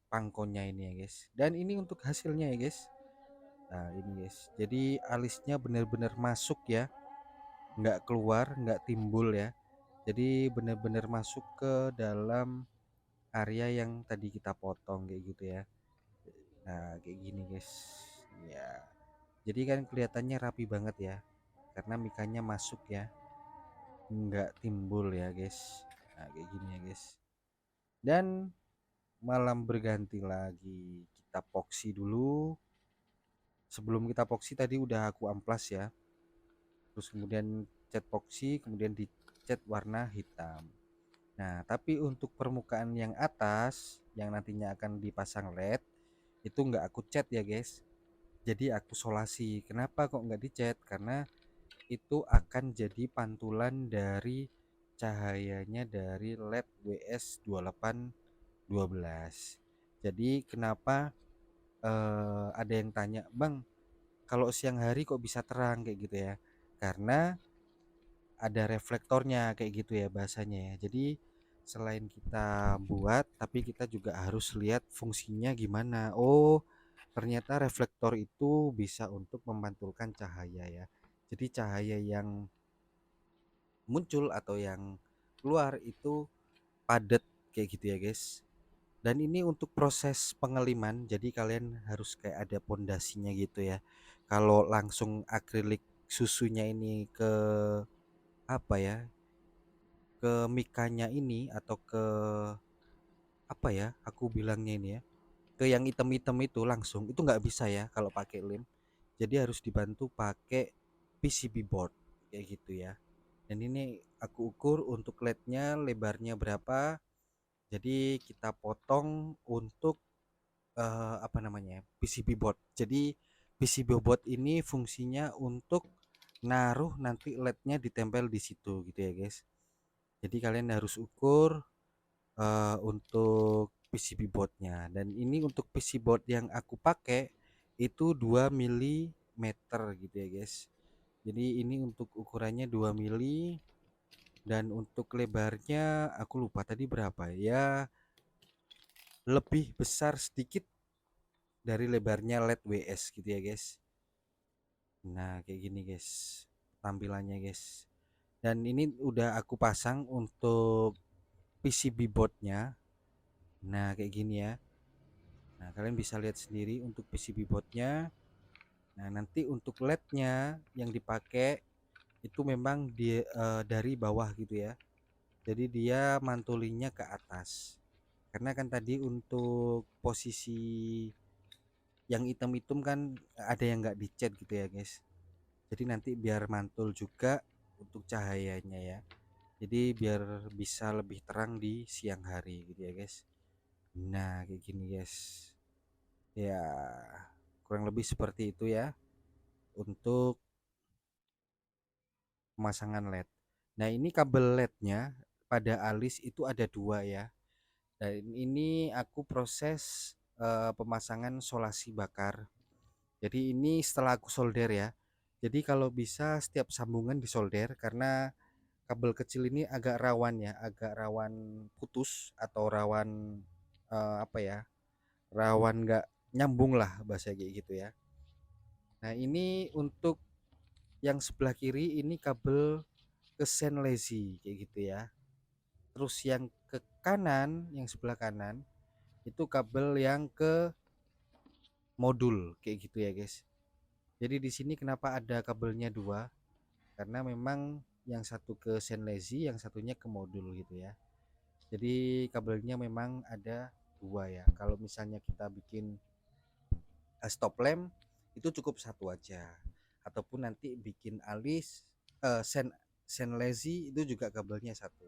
pangkonya ini ya guys. Dan ini untuk hasilnya ya guys. Nah ini guys, jadi alisnya benar-benar masuk ya, nggak keluar, nggak timbul ya. Jadi benar-benar masuk ke dalam area yang tadi kita potong kayak gitu ya. Nah kayak gini guys ya, jadi kan kelihatannya rapi banget ya, karena mikanya masuk ya, nggak timbul ya guys. Nah kayak gini ya guys. Dan malam berganti lagi, kita poksi dulu. Sebelum kita poksi tadi udah aku amplas ya, terus kemudian cat poksi, kemudian dicat warna hitam. Nah tapi untuk permukaan yang atas yang nantinya akan dipasang LED itu nggak aku cat ya guys, jadi aku solasi. Kenapa kok nggak dicat? Karena itu akan jadi pantulan dari cahayanya dari LED WS2812. Jadi kenapa ada yang tanya, Bang, kalau siang hari kok bisa terang kayak gitu ya? Karena ada reflektornya kayak gitu ya bahasanya ya. Jadi selain kita buat, tapi kita juga harus lihat fungsinya gimana. Oh, ternyata reflektor itu bisa untuk memantulkan cahaya ya. Jadi cahaya yang muncul atau yang keluar itu padat kayak gitu ya guys. Dan ini untuk proses pengeliman, jadi kalian harus kayak ada pondasinya gitu ya. Kalau langsung akrilik susunya ini ke apa ya, ke mikanya ini atau ke apa ya, aku bilangnya ini ya, ke yang item-item itu langsung itu nggak bisa ya kalau pakai lem. Jadi harus dibantu pakai PCB board kayak gitu ya. Dan ini aku ukur untuk LED-nya lebarnya berapa. Jadi kita potong untuk apa namanya, PCB board. Jadi PCB board ini fungsinya untuk naruh nanti LED-nya ditempel di situ gitu ya guys. Jadi kalian harus ukur untuk PCB boardnya. Dan ini untuk PC board yang aku pakai itu 2 mm gitu ya guys. Jadi ini untuk ukurannya 2 mili, dan untuk lebarnya aku lupa tadi berapa ya, lebih besar sedikit dari lebarnya LED WS gitu ya guys. Nah kayak gini guys tampilannya guys. Dan ini udah aku pasang untuk PCB boardnya. Nah kayak gini ya. Nah kalian bisa lihat sendiri untuk PCB boardnya. Nah nanti untuk LED-nya yang dipakai itu memang dari bawah gitu ya. Jadi dia mantulinnya ke atas. Karena kan tadi untuk posisi yang hitam-hitam kan ada yang nggak dicat gitu ya guys. Jadi nanti biar mantul juga untuk cahayanya ya. Jadi biar bisa lebih terang di siang hari gitu ya guys. Nah kayak gini guys. Ya kurang lebih seperti itu ya untuk pemasangan LED. Nah ini kabel LED-nya pada alis itu ada dua ya. Dan ini aku proses pemasangan solasi bakar. Jadi ini setelah aku solder ya. Jadi kalau bisa setiap sambungan disolder, karena kabel kecil ini agak rawan ya, agak rawan putus atau rawan apa ya, rawan nggak nyambung lah bahasa kayak gitu ya. Nah ini untuk yang sebelah kiri ini kabel ke Senlesi kayak gitu ya. Terus yang ke kanan, yang sebelah kanan itu kabel yang ke modul kayak gitu ya guys. Jadi di sini kenapa ada kabelnya dua, karena memang yang satu ke Senlezi, yang satunya ke modul gitu ya. Jadi kabelnya memang ada dua ya. Kalau misalnya kita bikin stop lamp itu cukup satu aja, ataupun nanti bikin alis Senlezi itu juga kabelnya satu.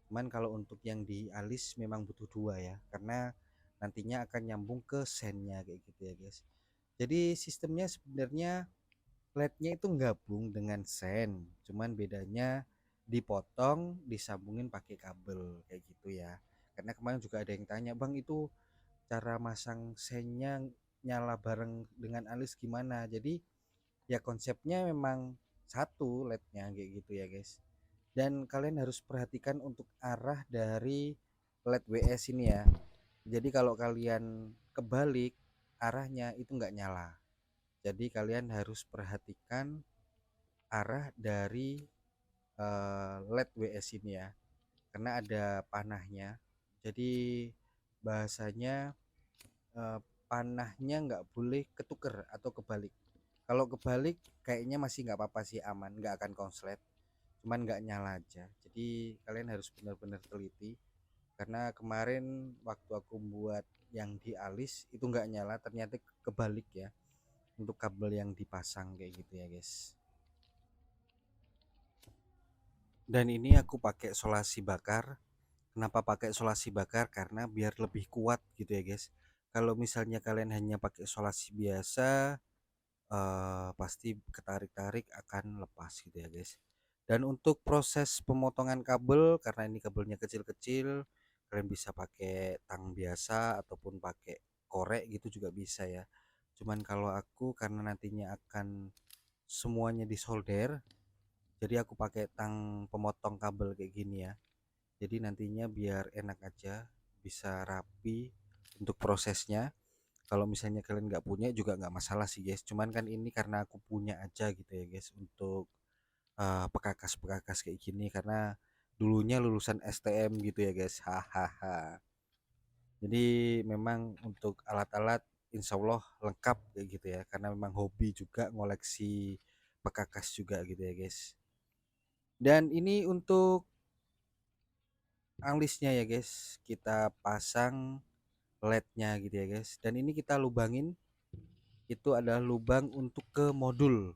Cuman kalau untuk yang di alis memang butuh dua ya, karena nantinya akan nyambung ke sennya kayak gitu ya guys. Jadi sistemnya sebenarnya LED-nya itu gabung dengan sen, cuman bedanya dipotong disambungin pakai kabel kayak gitu ya. Karena kemarin juga ada yang tanya, bang itu cara masang sennya nyala bareng dengan alis gimana. Jadi ya konsepnya memang satu LED-nya kayak gitu ya guys. Dan kalian harus perhatikan untuk arah dari LED WS ini ya. Jadi kalau kalian kebalik arahnya itu nggak nyala. Jadi kalian harus perhatikan arah dari LED WS ini ya, karena ada panahnya. Jadi bahasanya panahnya nggak boleh ketuker atau kebalik. Kalau kebalik kayaknya masih nggak apa-apa sih, aman, nggak akan konslet, cuman nggak nyala aja. Jadi kalian harus benar-benar teliti, karena kemarin waktu aku buat yang di alis itu nggak nyala, ternyata kebalik ya untuk kabel yang dipasang kayak gitu ya guys. Dan ini aku pakai solasi bakar. Kenapa pakai solasi bakar? Karena biar lebih kuat gitu ya guys. Kalau misalnya kalian hanya pakai solasi biasa, pasti ketarik-tarik akan lepas gitu ya guys. Dan untuk proses pemotongan kabel, karena ini kabelnya kecil-kecil, kalian bisa pakai tang biasa ataupun pakai korek gitu juga bisa ya. Cuman kalau aku karena nantinya akan semuanya disolder, jadi aku pakai tang pemotong kabel kayak gini ya. Jadi nantinya biar enak aja, bisa rapi untuk prosesnya. Kalau misalnya kalian nggak punya juga nggak masalah sih guys, cuman kan ini karena aku punya aja gitu ya guys, untuk pekakas-pekakas kayak gini, karena dulunya lulusan STM gitu ya guys, hahaha. Jadi memang untuk alat-alat insya Allah lengkap kayak gitu ya, karena memang hobi juga ngoleksi pekakas juga gitu ya guys. Dan ini untuk alisnya ya guys, kita pasang LED-nya gitu ya guys. Dan ini kita lubangin, itu adalah lubang untuk ke modul.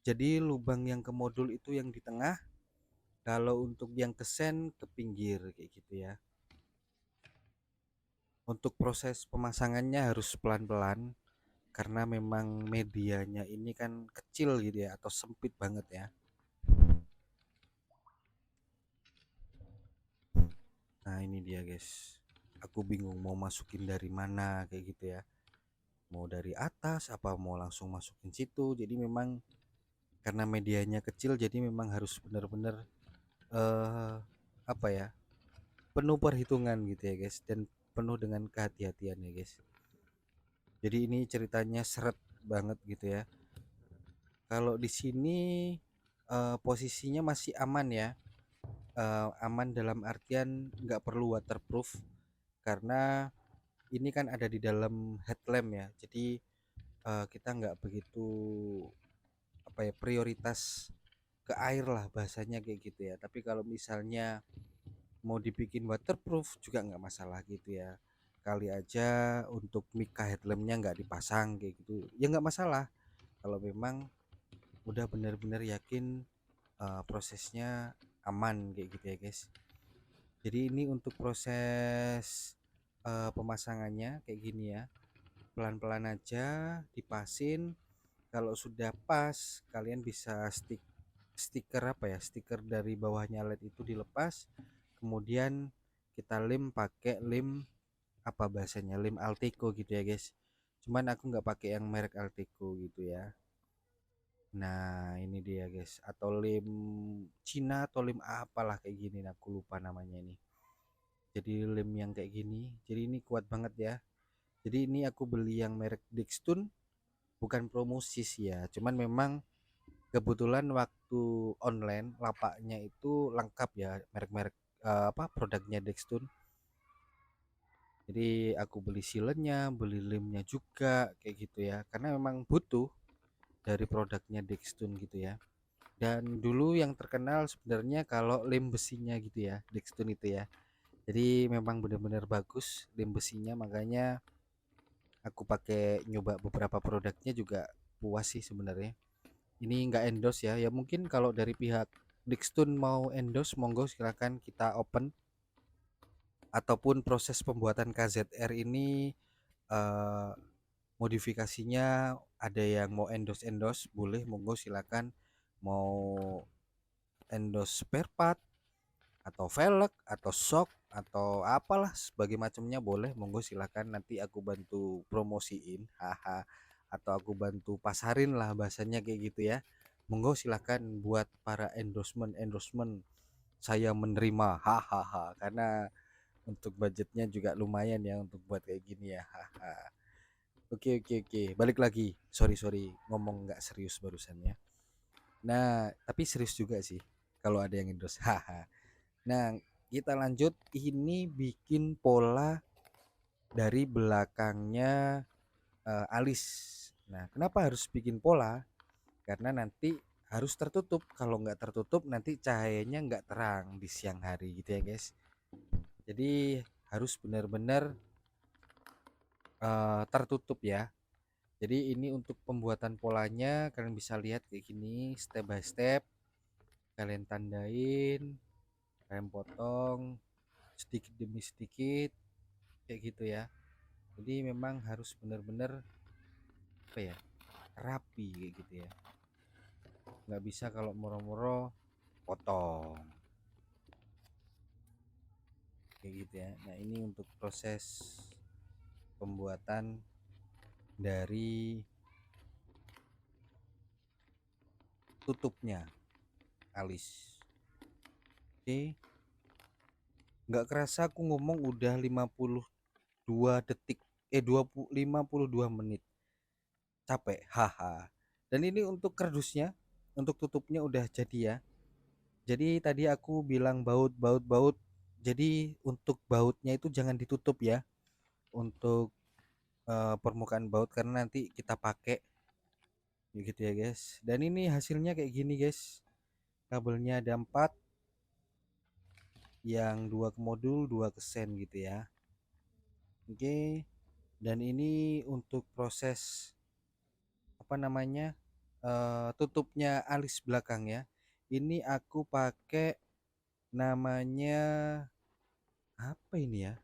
Jadi lubang yang ke modul itu yang di tengah, kalau untuk yang ke sen ke pinggir kayak gitu ya. Untuk proses pemasangannya harus pelan-pelan, karena memang medianya ini kan kecil gitu ya, atau sempit banget ya. Nah ini dia guys, aku bingung mau masukin dari mana kayak gitu ya, mau dari atas apa mau langsung masukin situ. Jadi memang karena medianya kecil, jadi memang harus benar-benar eh apa ya, penuh perhitungan gitu ya guys, dan penuh dengan kehati-hatian ya guys. Jadi ini ceritanya seret banget gitu ya. Kalau di sini posisinya masih aman ya. Aman dalam artian nggak perlu waterproof, karena ini kan ada di dalam headlamp ya. Jadi kita nggak begitu apa ya, prioritas ke air lah bahasanya kayak gitu ya. Tapi kalau misalnya mau dibikin waterproof juga nggak masalah gitu ya. Kali aja untuk mica headlampnya nggak dipasang kayak gitu ya, nggak masalah. Kalau memang udah benar-benar yakin prosesnya aman kayak gitu ya guys. Jadi ini untuk proses pemasangannya kayak gini ya, pelan-pelan aja dipasin. Kalau sudah pas, kalian bisa stiker apa ya, stiker dari bawahnya LED itu dilepas, kemudian kita lem pakai lem apa bahasanya, lem Alteco gitu ya guys. Cuman aku nggak pakai yang merek Alteco gitu ya. Nah ini dia guys, atau lem Cina atau lem apalah kayak gini, nah, aku lupa namanya ini. Jadi lem yang kayak gini, jadi ini kuat banget ya. Jadi ini aku beli yang merek Dixtun, bukan promosi sih ya, cuman memang kebetulan waktu online lapaknya itu lengkap ya, merek-merek produknya Dextone. Jadi aku beli sealernya, beli lemnya juga kayak gitu ya, karena memang butuh dari produknya Dextone gitu ya. Dan dulu yang terkenal sebenarnya kalau lem besinya gitu ya, Dextone itu ya. Jadi memang benar-benar bagus lem besinya, makanya aku pakai nyoba beberapa produknya juga puas sih sebenarnya. Ini nggak endorse ya, ya mungkin kalau dari pihak Dextone mau endorse monggo silakan kita open, ataupun proses pembuatan KZR ini eh, modifikasinya ada yang mau endorse boleh monggo silakan, mau endorse spare part atau velg atau shock atau apalah sebagai macamnya boleh monggo silakan, nanti aku bantu promosiin haha, atau aku bantu pasarin lah bahasanya kayak gitu ya. Monggo silakan buat para endorsement saya menerima hahaha, karena untuk budgetnya juga lumayan ya untuk buat kayak gini ya haha. Oke, balik lagi, sorry ngomong nggak serius barusan ya. Nah tapi serius juga sih kalau ada yang endorse haha. Nah, kita lanjut. Ini bikin pola dari belakangnya alis. Nah, kenapa harus bikin pola? Karena nanti harus tertutup. Kalau nggak tertutup, nanti cahayanya nggak terang di siang hari gitu ya, guys. Jadi harus benar-benar tertutup ya. Jadi ini untuk pembuatan polanya kalian bisa lihat kayak gini, step by step. Kalian tandain, kalian potong sedikit demi sedikit kayak gitu ya. Jadi memang harus benar-benar apa ya, rapi kayak gitu ya, nggak bisa kalau moro-moro potong kayak gitu ya. Nah ini untuk proses pembuatan dari tutupnya alis. Oke, nggak kerasa aku ngomong udah 52 detik 52 menit, capek haha. Dan ini untuk kardusnya, untuk tutupnya udah jadi ya. Jadi tadi aku bilang baut. Jadi untuk bautnya itu jangan ditutup ya. Untuk permukaan baut karena nanti kita pakai gitu ya guys. Dan ini hasilnya kayak gini guys. Kabelnya ada 4, yang 2 ke modul, 2 ke sen gitu ya. Oke. Dan ini untuk proses apa namanya? Tutupnya alis belakang ya. Ini aku pakai namanya apa ini ya?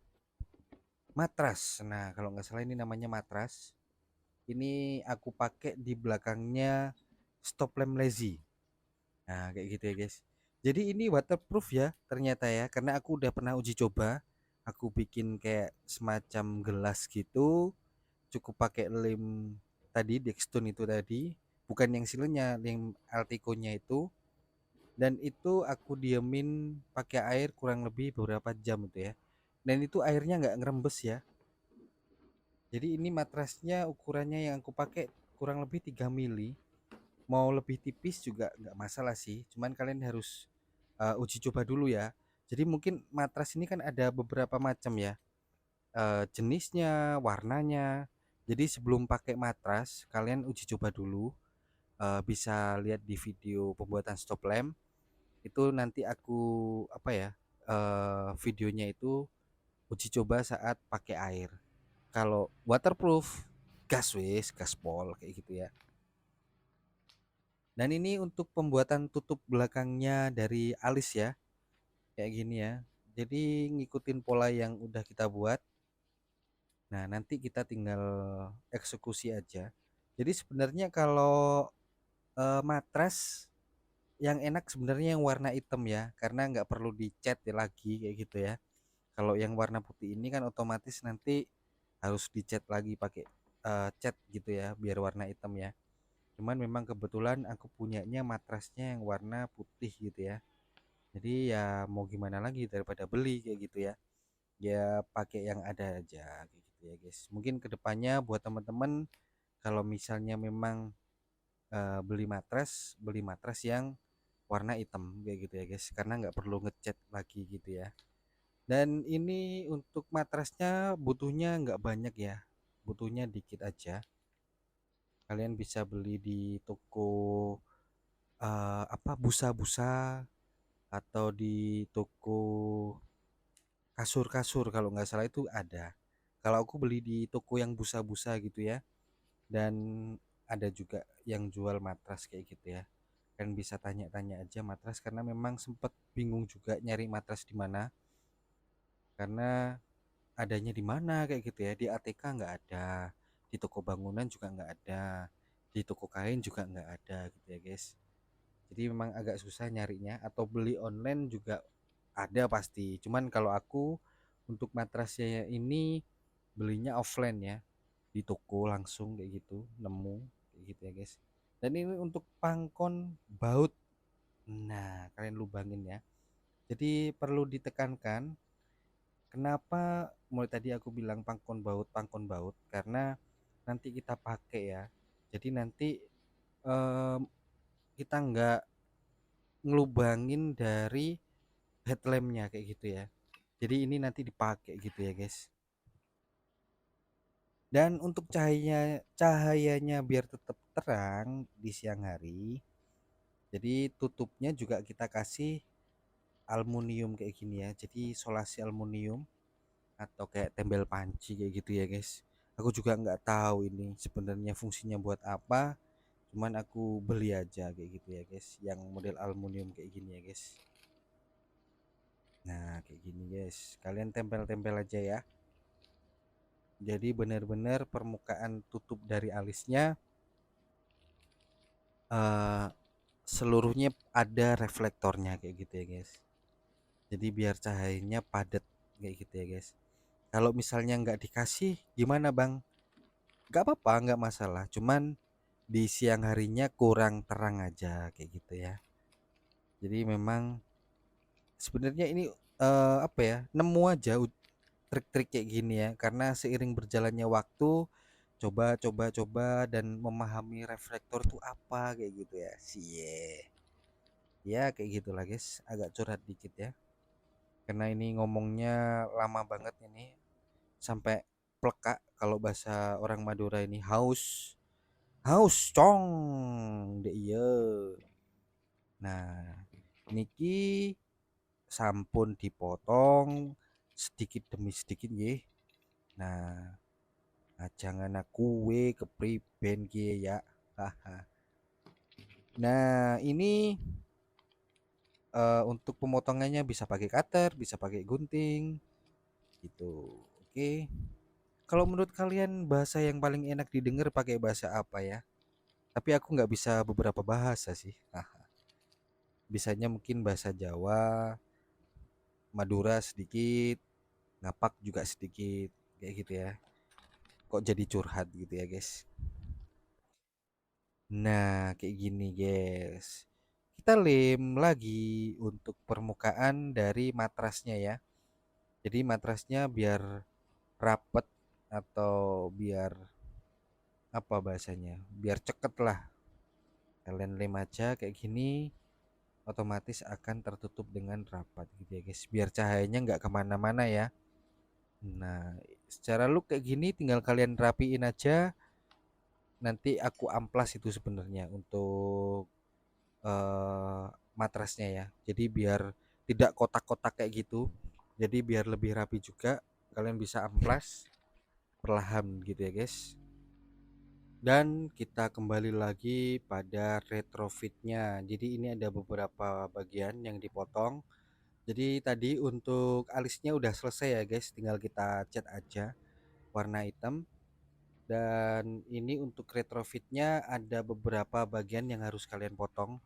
Matras. Nah, kalau nggak salah ini namanya matras. Ini aku pakai di belakangnya stop lamp lazy. Nah, kayak gitu ya, guys. Jadi ini waterproof ya ternyata ya, karena aku udah pernah uji coba. Aku bikin kayak semacam gelas gitu, cukup pakai lem tadi Dextone itu tadi, bukan yang silenya, yang Altico-nya itu. Dan itu aku diemin pakai air kurang lebih beberapa jam itu ya. Dan itu airnya nggak ngerembes ya. Jadi ini matrasnya ukurannya yang aku pakai kurang lebih 3 mili. Mau lebih tipis juga nggak masalah sih, cuman kalian harus uji coba dulu ya. Jadi mungkin matras ini kan ada beberapa macam ya, jenisnya, warnanya. Jadi sebelum pakai matras kalian uji coba dulu, bisa lihat di video pembuatan stop lamp itu, nanti aku apa ya, videonya itu uji coba saat pakai air. Kalau waterproof gas wis gaspol kayak gitu ya. Dan ini untuk pembuatan tutup belakangnya dari alis ya, kayak gini ya. Jadi ngikutin pola yang udah kita buat. Nah, nanti kita tinggal eksekusi aja. Jadi sebenarnya kalau matras yang enak sebenarnya yang warna hitam ya, karena nggak perlu dicat ya lagi kayak gitu ya. Kalau yang warna putih ini kan otomatis nanti harus dicat lagi pakai cat gitu ya, biar warna hitam ya. Cuman memang kebetulan aku punyanya matrasnya yang warna putih gitu ya. Jadi ya mau gimana lagi daripada beli kayak gitu ya. Ya pakai yang ada aja kayak gitu ya guys. Mungkin kedepannya buat teman-teman kalau misalnya memang beli matras yang warna hitam kayak gitu ya guys, karena nggak perlu ngecat lagi gitu ya. Dan ini untuk matrasnya butuhnya nggak banyak ya, butuhnya dikit aja. Kalian bisa beli di toko apa, busa-busa, atau di toko kasur-kasur kalau nggak salah itu ada. Kalau aku beli di toko yang busa-busa gitu ya, dan ada juga yang jual matras kayak gitu ya. Kalian bisa tanya-tanya aja matras, karena memang sempet bingung juga nyari matras di mana, karena adanya di mana kayak gitu ya. Di ATK nggak ada, di toko bangunan juga nggak ada, di toko kain juga nggak ada gitu ya guys. Jadi memang agak susah nyarinya, atau beli online juga ada pasti. Cuman kalau aku untuk matrasnya ini belinya offline ya, di toko langsung kayak gitu, nemu kayak gitu ya guys. Dan ini untuk pangkon baut. Nah, kalian lubangin ya. Jadi perlu ditekankan, kenapa mulai tadi aku bilang pangkon baut, karena nanti kita pakai ya. Jadi nanti em, kita nggak ngelubangin dari headlampnya kayak gitu ya. Jadi ini nanti dipakai gitu ya guys. Dan untuk cahayanya biar tetap terang di siang hari, jadi tutupnya juga kita kasih aluminium kayak gini ya. Jadi solasi aluminium atau kayak tembel panci kayak gitu ya guys. Aku juga nggak tahu ini sebenarnya fungsinya buat apa. Cuman aku beli aja kayak gitu ya guys, yang model aluminium kayak gini ya guys. Nah kayak gini guys, kalian tempel-tempel aja ya. Jadi benar-benar permukaan tutup dari alisnya eh, seluruhnya ada reflektornya kayak gitu ya guys. Jadi biar cahayanya padat kayak gitu ya guys. Kalau misalnya nggak dikasih gimana bang? Nggak apa-apa, nggak masalah. Cuman di siang harinya kurang terang aja kayak gitu ya. Jadi memang sebenarnya ini apa ya, nemu aja trik-trik kayak gini ya, karena seiring berjalannya waktu coba dan memahami reflektor tuh apa kayak gitu ya. Ya kayak gitulah guys, agak curhat dikit ya, karena ini ngomongnya lama banget ini, sampai pleka kalau bahasa orang Madura ini, haus haus cong deh iya. Nah niki sampun dipotong sedikit demi sedikit nggih. Nah, jangan aku kepriben ki ya. Haha. Nah, ini untuk pemotongannya bisa pakai cutter, bisa pakai gunting gitu. Oke. Kalau menurut kalian bahasa yang paling enak didengar pakai bahasa apa ya? Tapi aku nggak bisa beberapa bahasa sih. Nah, bisanya mungkin bahasa Jawa, Madura sedikit, ngapak juga sedikit, kayak gitu ya. Kok jadi curhat gitu ya, guys. Nah, kayak gini, guys. Kita lem lagi untuk permukaan dari matrasnya ya. Jadi matrasnya biar rapet, atau biar apa bahasanya? Biar ceket lah. Kalian lem aja kayak gini, otomatis akan tertutup dengan rapat gitu ya, guys. Biar cahayanya nggak kemana-mana ya. Nah, secara look kayak gini tinggal kalian rapiin aja. Nanti aku amplas itu sebenarnya untuk eh, matrasnya ya. Jadi biar tidak kotak-kotak kayak gitu. Jadi biar lebih rapi juga, kalian bisa amplas perlahan gitu ya guys. Dan kita kembali lagi pada retrofitnya. Jadi ini ada beberapa bagian yang dipotong. Jadi tadi untuk alisnya udah selesai ya guys, tinggal kita cat aja warna hitam. Dan ini untuk retrofitnya ada beberapa bagian yang harus kalian potong,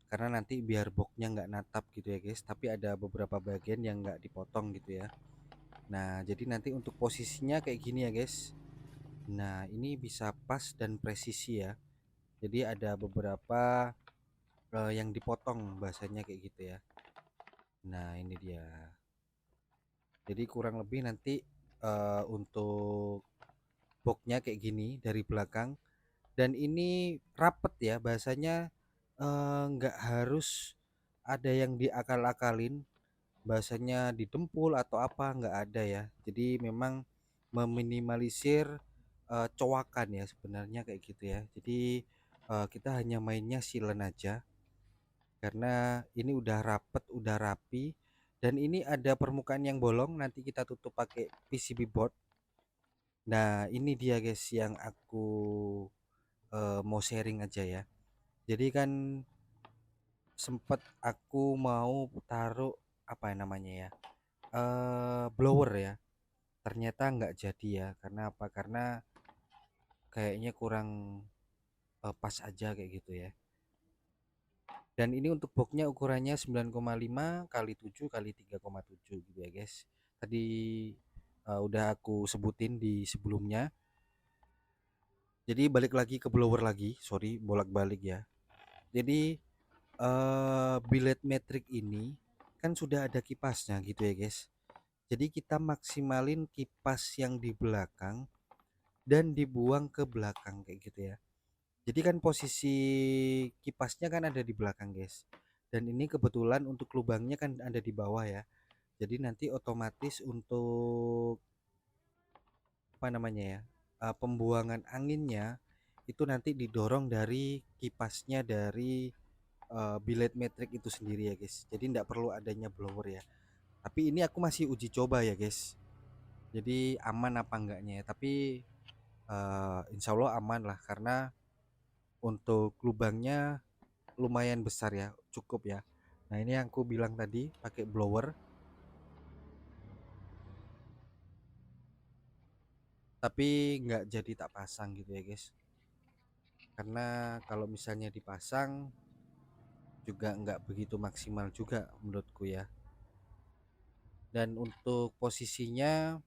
karena nanti biar boxnya nggak natap gitu ya guys, tapi ada beberapa bagian yang nggak dipotong gitu ya. Nah jadi nanti untuk posisinya kayak gini ya guys. Nah ini bisa pas dan presisi ya. Jadi ada beberapa yang dipotong bahasanya kayak gitu ya. Nah ini dia. Jadi kurang lebih nanti untuk boxnya kayak gini dari belakang. Dan ini rapet ya bahasanya, nggak harus ada yang diakal-akalin, bahasanya didempul atau apa, nggak ada ya. Jadi memang meminimalisir cowakan ya sebenarnya kayak gitu ya. Jadi kita hanya mainnya silen aja karena ini udah rapet, udah rapi, dan ini ada permukaan yang bolong, nanti kita tutup pakai PCB board. Nah ini dia guys yang aku mau sharing aja ya. Jadi kan sempet aku mau taruh apa namanya ya, blower ya, ternyata nggak jadi ya. Karena apa? Karena kayaknya kurang pas aja kayak gitu ya. Dan ini untuk boxnya ukurannya 9,5 kali 7 kali 3,7 gitu ya guys. Tadi udah aku sebutin di sebelumnya. Jadi balik lagi ke blower lagi, sorry bolak-balik ya. Jadi billet metrik ini kan sudah ada kipasnya gitu ya guys. Jadi kita maksimalin kipas yang di belakang dan dibuang ke belakang kayak gitu ya. Jadi kan posisi kipasnya kan ada di belakang guys. Dan ini kebetulan untuk lubangnya kan ada di bawah ya. Jadi nanti otomatis untuk apa namanya ya, pembuangan anginnya itu nanti didorong dari kipasnya dari billet metrik itu sendiri ya guys. Jadi tidak perlu adanya blower ya. Tapi ini aku masih uji coba ya guys. Jadi aman apa enggaknya ya. Tapi insya Allah aman lah karena untuk lubangnya lumayan besar ya, cukup ya. Nah ini yang aku bilang tadi pakai blower, tapi nggak jadi tak pasang gitu ya guys. Karena kalau misalnya dipasang juga nggak begitu maksimal juga menurutku ya. Dan untuk posisinya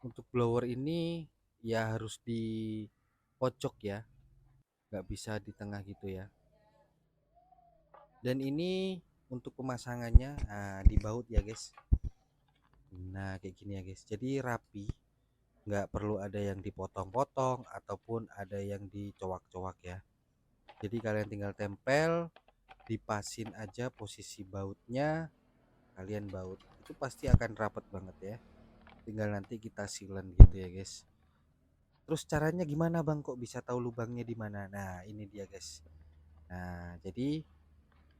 untuk blower ini ya harus di pojok ya, nggak bisa di tengah gitu ya. Dan ini untuk pemasangannya di baut ya guys. Nah kayak gini ya guys, jadi rapi, nggak perlu ada yang dipotong-potong ataupun ada yang dicowak-cowak ya. Jadi kalian tinggal tempel, dipasin aja posisi bautnya, kalian baut itu pasti akan rapet banget ya. Tinggal nanti kita silen gitu ya guys. Terus caranya gimana bang, kok bisa tahu lubangnya di mana? Nah ini dia guys. Nah jadi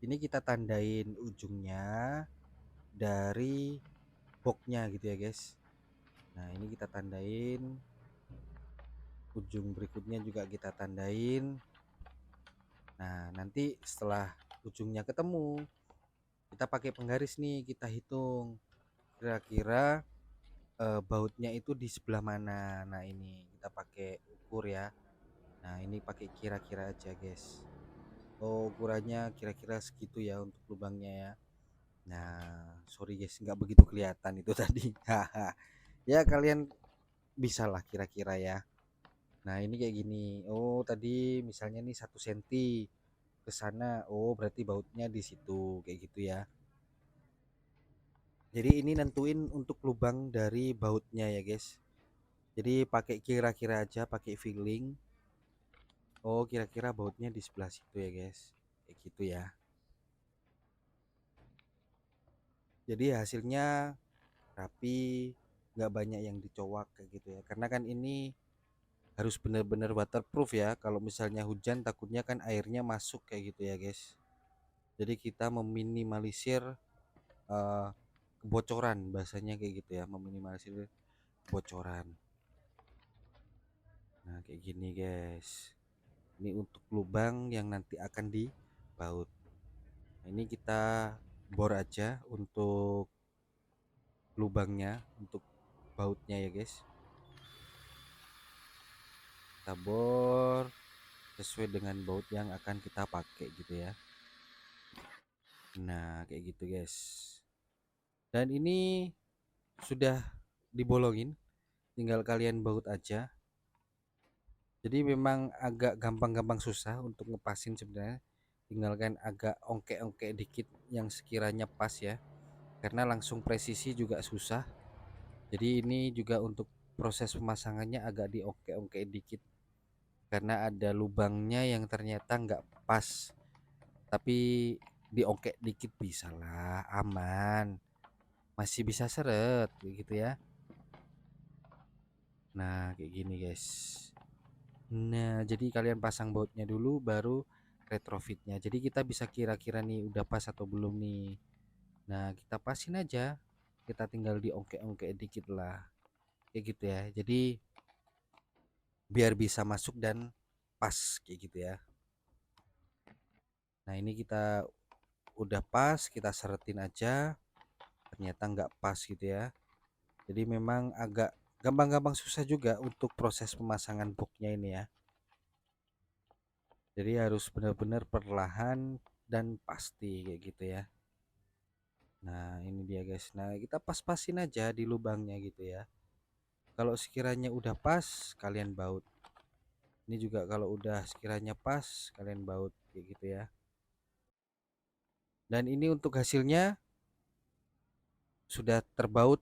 ini kita tandain ujungnya dari boxnya gitu ya guys. Nah ini kita tandain, ujung berikutnya juga kita tandain. Nah nanti setelah ujungnya ketemu, kita pakai penggaris nih, kita hitung kira-kira bautnya itu di sebelah mana. Nah ini kita pakai ukur ya. Nah ini pakai kira-kira aja guys. Oh ukurannya kira-kira segitu ya untuk lubangnya ya. Nah sorry guys nggak begitu kelihatan itu tadi. Haha. Ya kalian bisa lah kira-kira ya. Nah ini kayak gini. Oh tadi misalnya nih 1 senti ke sana. Oh berarti bautnya di situ kayak gitu ya. Jadi ini nentuin untuk lubang dari bautnya ya guys. Jadi pakai kira-kira aja, pakai feeling. Oh kira-kira bautnya di sebelah situ ya guys. Kayak gitu ya. Jadi hasilnya rapi, nggak banyak yang dicowak kayak gitu ya. Karena kan ini harus benar-benar waterproof ya. Kalau misalnya hujan takutnya kan airnya masuk kayak gitu ya guys. Jadi kita meminimalisir uh, kebocoran, bahasanya kayak gitu ya, meminimalisir kebocoran. Nah kayak gini guys, ini untuk lubang yang nanti akan dibaut. Nah, ini kita bor aja untuk lubangnya, untuk bautnya ya guys. Kita bor sesuai dengan baut yang akan kita pakai gitu ya. Nah kayak gitu guys. Dan ini sudah dibolongin, tinggal kalian baut aja. Jadi memang agak gampang-gampang susah untuk ngepasin sebenarnya, tinggalkan agak ongkek-ongkek dikit yang sekiranya pas ya, karena langsung presisi juga susah. Jadi ini juga untuk proses pemasangannya agak diongkek-ongkek dikit karena ada lubangnya yang ternyata nggak pas, tapi diongkek dikit bisa lah, aman, masih bisa seret gitu ya. Nah kayak gini guys. Nah jadi kalian pasang bautnya dulu baru retrofitnya, jadi kita bisa kira-kira nih udah pas atau belum nih. Nah kita pasin aja, kita tinggal diongkek-ongkek dikit lah kayak gitu ya, jadi biar bisa masuk dan pas kayak gitu ya. Nah ini kita udah pas, kita seretin aja, ternyata nggak pas gitu ya. Jadi memang agak gampang-gampang susah juga untuk proses pemasangan boxnya ini ya. Jadi harus benar-benar perlahan dan pasti kayak gitu ya. Nah ini dia guys, nah kita pas-pasin aja di lubangnya gitu ya. Kalau sekiranya udah pas kalian baut, ini juga kalau udah sekiranya pas kalian baut kayak gitu ya. Dan ini untuk hasilnya sudah terbaut,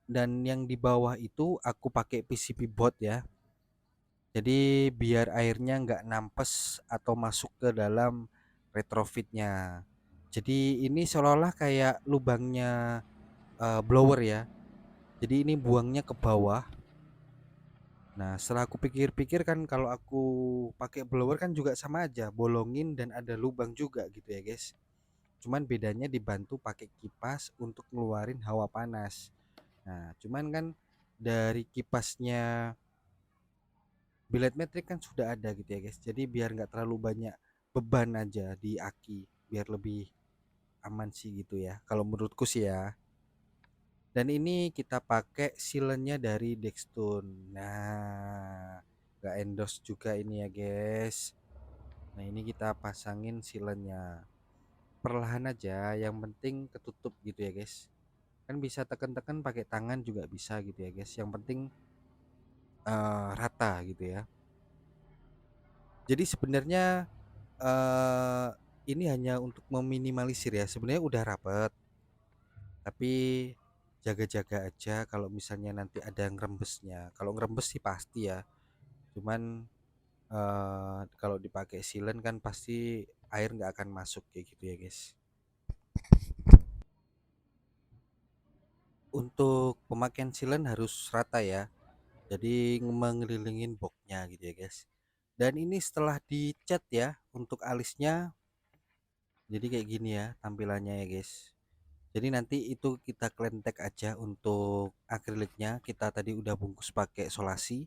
dan yang di bawah itu aku pakai PCB board ya, jadi biar airnya nggak nampes atau masuk ke dalam retrofitnya. Jadi ini seolah-olah kayak lubangnya blower ya, jadi ini buangnya ke bawah. Nah setelah aku pikir-pikir kan, kalau aku pakai blower kan juga sama aja, bolongin dan ada lubang juga gitu ya guys, cuman bedanya dibantu pakai kipas untuk ngeluarin hawa panas. Nah cuman kan dari kipasnya billet metric kan sudah ada gitu ya guys, jadi biar nggak terlalu banyak beban aja di aki, biar lebih aman sih gitu ya kalau menurutku sih ya. Dan ini kita pakai sealannya dari Dextone. Nah nggak endorse juga ini ya guys. Nah ini kita pasangin sealannya perlahan aja, yang penting ketutup gitu ya guys, kan bisa tekan-tekan pakai tangan juga bisa gitu ya guys, yang penting rata gitu ya. Jadi sebenarnya eh ini hanya untuk meminimalisir ya, sebenarnya udah rapet, tapi jaga-jaga aja kalau misalnya nanti ada ngerembesnya. Kalau ngerembes sih pasti ya, cuman kalau dipakai silen kan pasti air nggak akan masuk kayak gitu ya guys. Untuk pemakaian silen harus rata ya, jadi mengelilingin boxnya gitu ya guys. Dan ini setelah dicat ya untuk alisnya, jadi kayak gini ya tampilannya ya guys. Jadi nanti itu kita klentek aja. Untuk akriliknya kita tadi udah bungkus pakai solasi,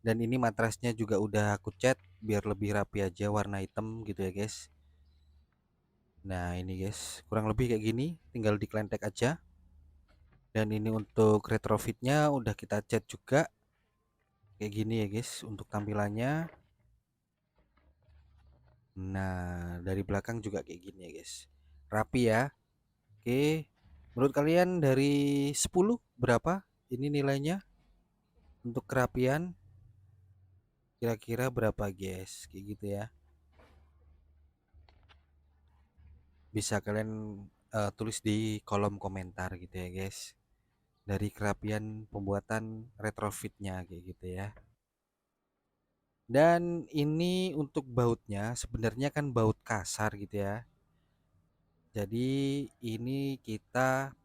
dan ini matrasnya juga udah aku cat biar lebih rapi aja, warna hitam gitu ya guys. Nah ini guys kurang lebih kayak gini, tinggal diklentek aja. Dan ini untuk retrofitnya udah kita cat juga kayak gini ya guys untuk tampilannya. Nah dari belakang juga kayak gini ya guys, rapi ya. Oke, menurut kalian dari 10 berapa ini nilainya untuk kerapian, kira-kira berapa guys kayak gitu ya, bisa kalian tulis di kolom komentar gitu ya guys, dari kerapian pembuatan retrofitnya kayak gitu ya. Dan ini untuk bautnya sebenarnya kan baut kasar gitu ya, jadi ini kita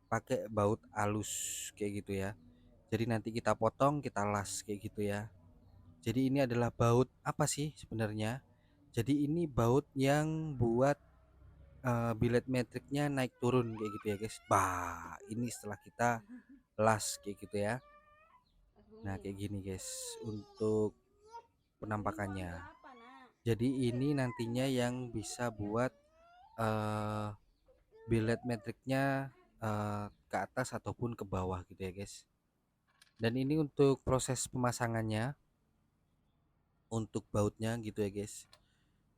pakai baut halus kayak gitu ya, jadi nanti kita potong kita las kayak gitu ya. Jadi ini adalah baut apa sih sebenarnya? Jadi ini baut yang buat billet metriknya naik turun kayak gitu ya guys. Bah, ini setelah kita las kayak gitu ya. Nah kayak gini guys untuk penampakannya. Jadi ini nantinya yang bisa buat uh, billet metriknya ke atas ataupun ke bawah gitu ya guys. Dan ini untuk proses pemasangannya untuk bautnya gitu ya guys.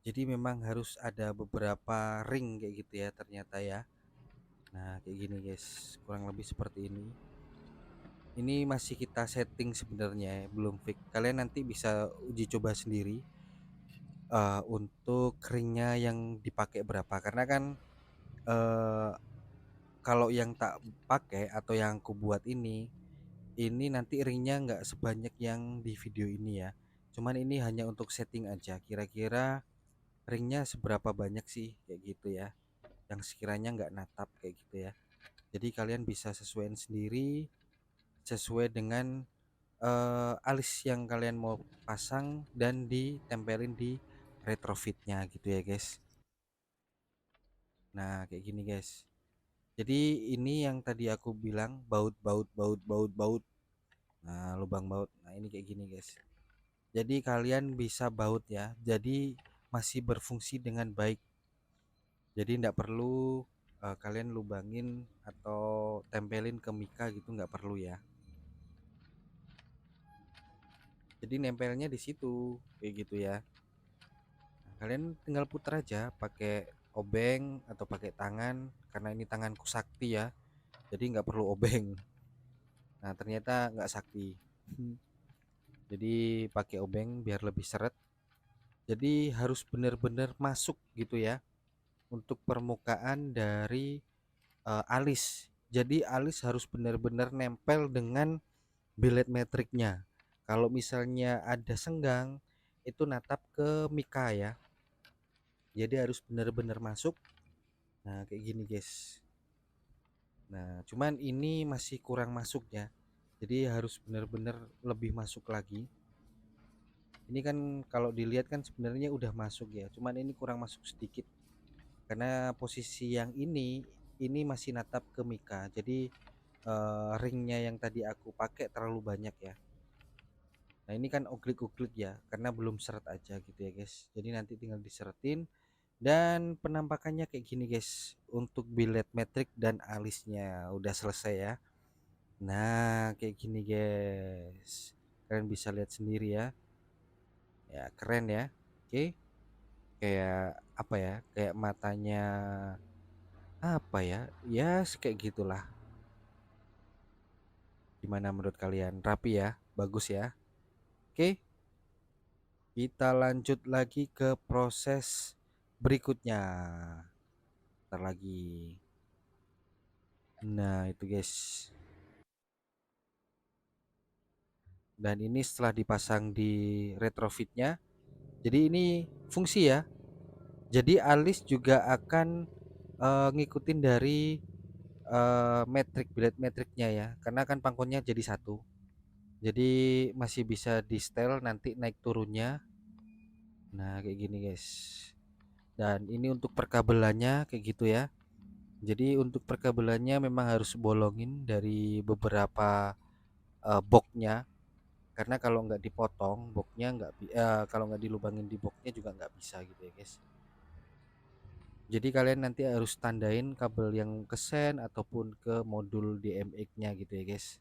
Jadi memang harus ada beberapa ring kayak gitu ya ternyata ya. Nah kayak gini guys, kurang lebih seperti ini. Ini masih kita setting sebenarnya ya, belum fix. Kalian nanti bisa uji coba sendiri untuk ringnya yang dipakai berapa, karena kan uh, kalau yang tak pakai atau yang aku buat ini nanti ringnya nggak sebanyak yang di video ini ya. Cuman ini hanya untuk setting aja, kira-kira ringnya seberapa banyak sih kayak gitu ya. yang sekiranya nggak natap kayak gitu ya. Jadi kalian bisa sesuaiin sendiri sesuai dengan alis yang kalian mau pasang dan ditempelin di retrofitnya gitu ya guys. Nah kayak gini guys. Jadi ini yang tadi aku bilang baut. Nah lubang baut. Nah ini kayak gini guys. Jadi kalian bisa baut ya. Jadi masih berfungsi dengan baik. Jadi nggak perlu kalian lubangin atau tempelin ke mika gitu, nggak perlu ya. Jadi nempelnya di situ kayak gitu ya. Nah, kalian tinggal putar aja pakai obeng atau pakai tangan karena ini tanganku sakti ya. Jadi nggak perlu obeng. Nah ternyata nggak sakti. Jadi pakai obeng biar lebih seret. Jadi harus benar-benar masuk gitu ya untuk permukaan dari alis. Jadi alis harus benar-benar nempel dengan billet metriknya. Kalau misalnya ada senggang itu natap ke mika ya. Jadi harus benar-benar masuk. Nah kayak gini guys. Nah cuman ini masih kurang masuk ya. Jadi harus benar-benar lebih masuk lagi. Ini kan kalau dilihat kan sebenarnya udah masuk ya. Cuman ini kurang masuk sedikit. Karena posisi yang ini masih natap ke mika. Jadi ringnya yang tadi aku pakai terlalu banyak ya. Nah ini kan oglik-oglik ya karena belum seret aja gitu ya guys. Jadi nanti tinggal diseretin dan penampakannya kayak gini guys. Untuk billet metrik dan alisnya udah selesai ya. Nah kayak gini guys. Kalian bisa lihat sendiri ya. Ya keren ya. Oke. Kayak apa ya? Kayak matanya apa ya? Ya kayak gitulah. Gimana menurut kalian? Rapi ya? Bagus ya? Oke. Kita lanjut lagi ke proses berikutnya. Ntar lagi. Nah, itu guys. Dan ini setelah dipasang di retrofitnya. Jadi ini fungsi ya. Jadi alis juga akan ngikutin dari metrik billet metriknya ya. Karena kan pangkonnya jadi satu. Jadi masih bisa di setel nanti naik turunnya. Nah, kayak gini guys. Dan ini untuk perkabelannya kayak gitu ya. Jadi untuk perkabelannya memang harus bolongin dari beberapa boxnya karena kalau nggak dipotong boxnya kalau nggak dilubangin di boxnya juga nggak bisa gitu ya guys. Jadi kalian nanti harus tandain kabel yang ke sen ataupun ke modul DMX-nya gitu ya guys.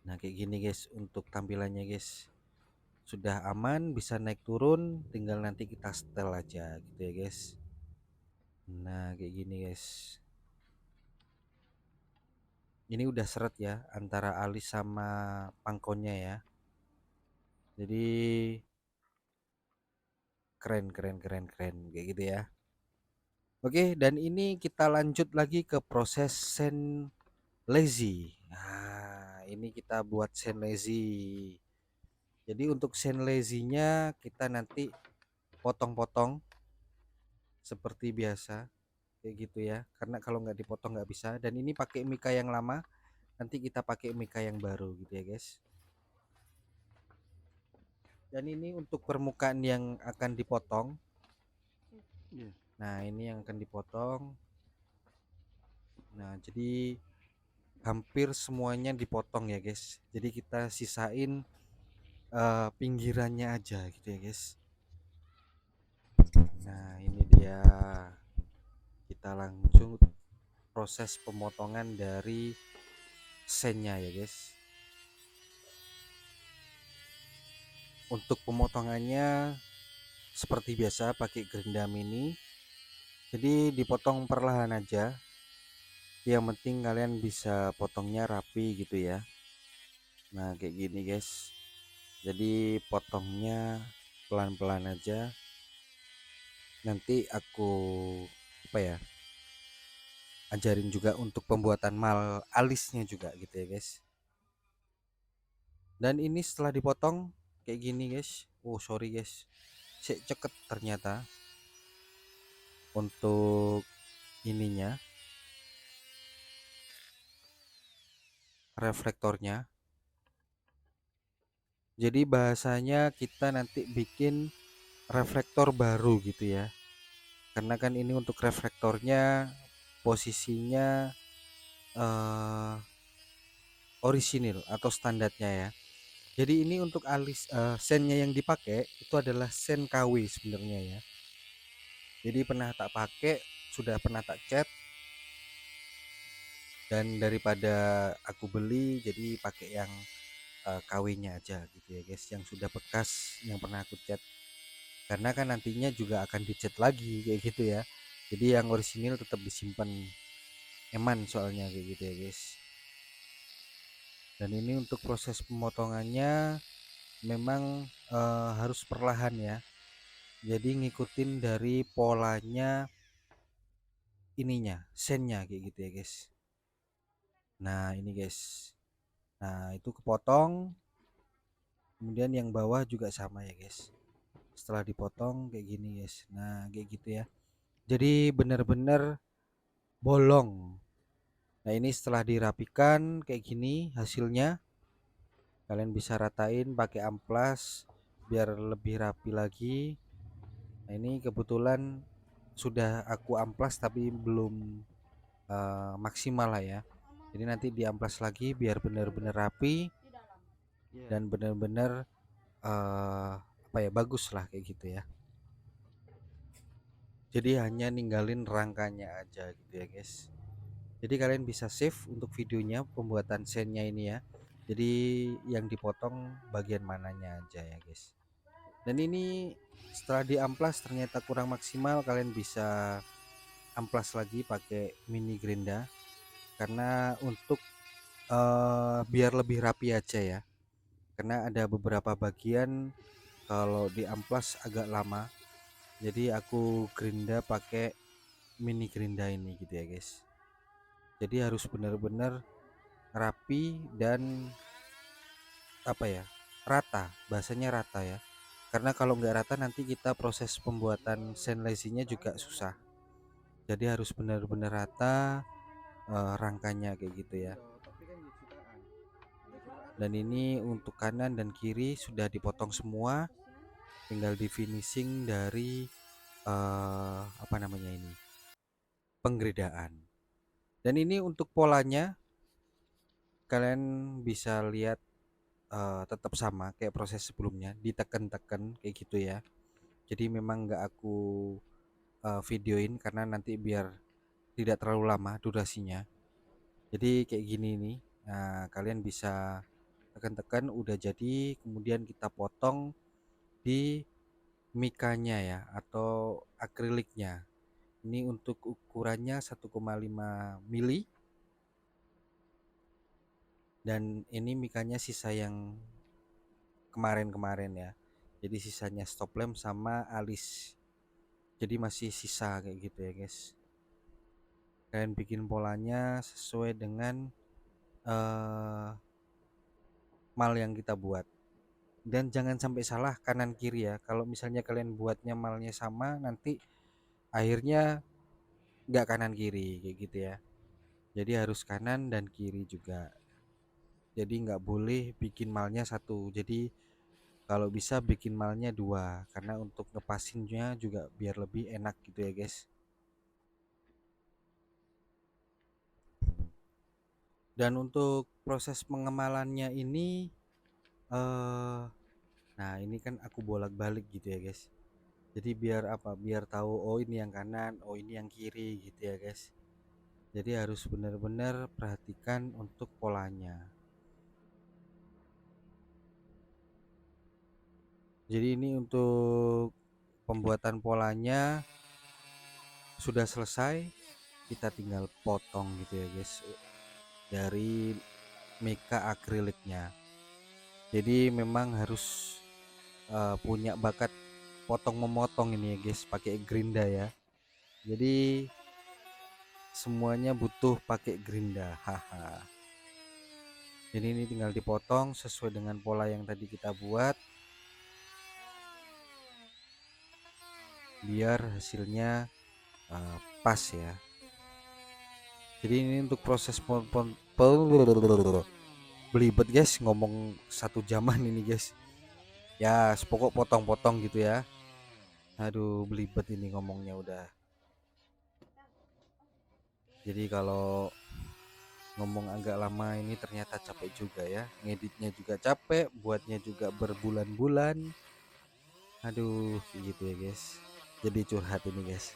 Nah kayak gini guys untuk tampilannya guys. Sudah aman bisa naik turun tinggal nanti kita setel aja gitu ya guys. Nah kayak gini guys. Ini udah seret ya antara alis sama pangkonnya ya. Jadi keren kayak gitu ya. Oke, dan ini kita lanjut lagi ke proses sand lazy. Nah, ini kita buat sand lazy. Jadi untuk sand lazy-nya kita nanti potong-potong seperti biasa kayak gitu ya. Karena kalau nggak dipotong nggak bisa. Dan ini pakai mika yang lama, nanti kita pakai mika yang baru gitu ya guys. Dan ini untuk permukaan yang akan dipotong. Nah ini yang akan dipotong. Nah jadi hampir semuanya dipotong ya guys. Jadi kita sisain pinggirannya aja gitu ya guys. Nah ini dia. Kita langsung proses pemotongan dari sennya ya guys. Untuk pemotongannya seperti biasa pakai gerinda mini. Jadi dipotong perlahan aja. Yang penting kalian bisa potongnya rapi gitu ya. Nah kayak gini guys. Jadi potongnya pelan-pelan aja. Nanti aku apa ya, ajarin juga untuk pembuatan mal alisnya juga gitu ya guys. Dan ini setelah dipotong kayak gini guys. Oh sorry guys, ceket ternyata. untuk ininya, reflektornya. Jadi bahasanya kita nanti bikin reflektor baru gitu ya, karena kan ini untuk reflektornya posisinya orisinil atau standarnya ya. Jadi ini untuk alis sennya yang dipakai itu adalah sen KW sebenarnya ya. Jadi pernah tak pakai, sudah pernah tak cat, dan daripada aku beli jadi pakai yang KW-nya aja gitu ya guys, yang sudah bekas yang pernah aku cat. Karena kan nantinya juga akan dicat lagi kayak gitu ya. Jadi yang orisinil tetap disimpan, eman soalnya kayak gitu ya guys. Dan ini untuk proses pemotongannya memang harus perlahan ya. Jadi ngikutin dari polanya ininya, sennya kayak gitu ya guys. Nah ini guys, nah itu kepotong, kemudian yang bawah juga sama ya guys. Setelah dipotong kayak gini guys, nah kayak gitu ya. Jadi benar-benar bolong. Nah ini setelah dirapikan kayak gini hasilnya, kalian bisa ratain pakai amplas biar lebih rapi lagi. Nah ini kebetulan sudah aku amplas tapi belum maksimal lah ya. Jadi nanti diamplas lagi biar benar-benar rapi dan benar-benar apa ya, bagus lah kayak gitu ya. Jadi hanya ninggalin rangkanya aja gitu ya guys. Jadi kalian bisa save untuk videonya pembuatan sennya ini ya. Jadi yang dipotong bagian mananya aja ya guys. Dan ini setelah diamplas ternyata kurang maksimal, kalian bisa amplas lagi pakai mini gerinda, karena untuk biar lebih rapi aja ya. Karena ada beberapa bagian kalau diamplas agak lama. Jadi aku gerinda pakai mini gerinda ini gitu ya guys. Jadi harus benar-benar rapi dan apa ya, rata, bahasanya rata ya. Karena kalau nggak rata nanti kita proses pembuatan senlesinya juga susah. Jadi harus benar-benar rata rangkanya kayak gitu ya. Dan ini untuk kanan dan kiri sudah dipotong semua, tinggal di finishing dari apa namanya ini, penggredaan. Dan ini untuk polanya kalian bisa lihat tetap sama kayak proses sebelumnya, ditekan-tekan kayak gitu ya. Jadi memang nggak aku videoin karena nanti biar tidak terlalu lama durasinya. Jadi kayak gini nih. Nah, kalian bisa tekan-tekan udah jadi, kemudian kita potong di mikanya ya atau akriliknya. Ini untuk ukurannya 1,5 mili. Dan ini mikanya sisa yang kemarin-kemarin ya. Jadi sisanya stop lamp sama alis. Jadi masih sisa kayak gitu ya guys. Kalian bikin polanya sesuai dengan mal yang kita buat. Dan jangan sampai salah kanan kiri ya. Kalau misalnya kalian buatnya malnya sama, nanti akhirnya nggak kanan kiri kayak gitu ya. Jadi harus kanan dan kiri juga. Jadi nggak boleh bikin malnya satu. Jadi kalau bisa bikin malnya dua, karena untuk ngepasinnya juga biar lebih enak gitu ya guys. Dan untuk proses pengemalannya ini nah ini kan aku bolak-balik gitu ya guys. Jadi biar apa, biar tahu oh ini yang kanan, oh ini yang kiri gitu ya guys. Jadi harus benar-benar perhatikan untuk polanya. Jadi ini untuk pembuatan polanya sudah selesai, kita tinggal potong gitu ya guys dari mika akriliknya. Jadi memang harus punya bakat potong memotong ini ya guys, pakai gerinda ya. Jadi semuanya butuh pakai gerinda, haha. Jadi ini tinggal dipotong sesuai dengan pola yang tadi kita buat, biar hasilnya pas ya. Jadi ini untuk proses belibet guys, ngomong 1 jaman ini guys. Ya, sepokok potong-potong gitu ya. Aduh, belibet ini ngomongnya udah. Jadi kalau ngomong agak lama ini ternyata capek juga ya. Ngeditnya juga capek, buatnya juga berbulan-bulan. Aduh, kayak gitu ya guys. Jadi curhat ini guys.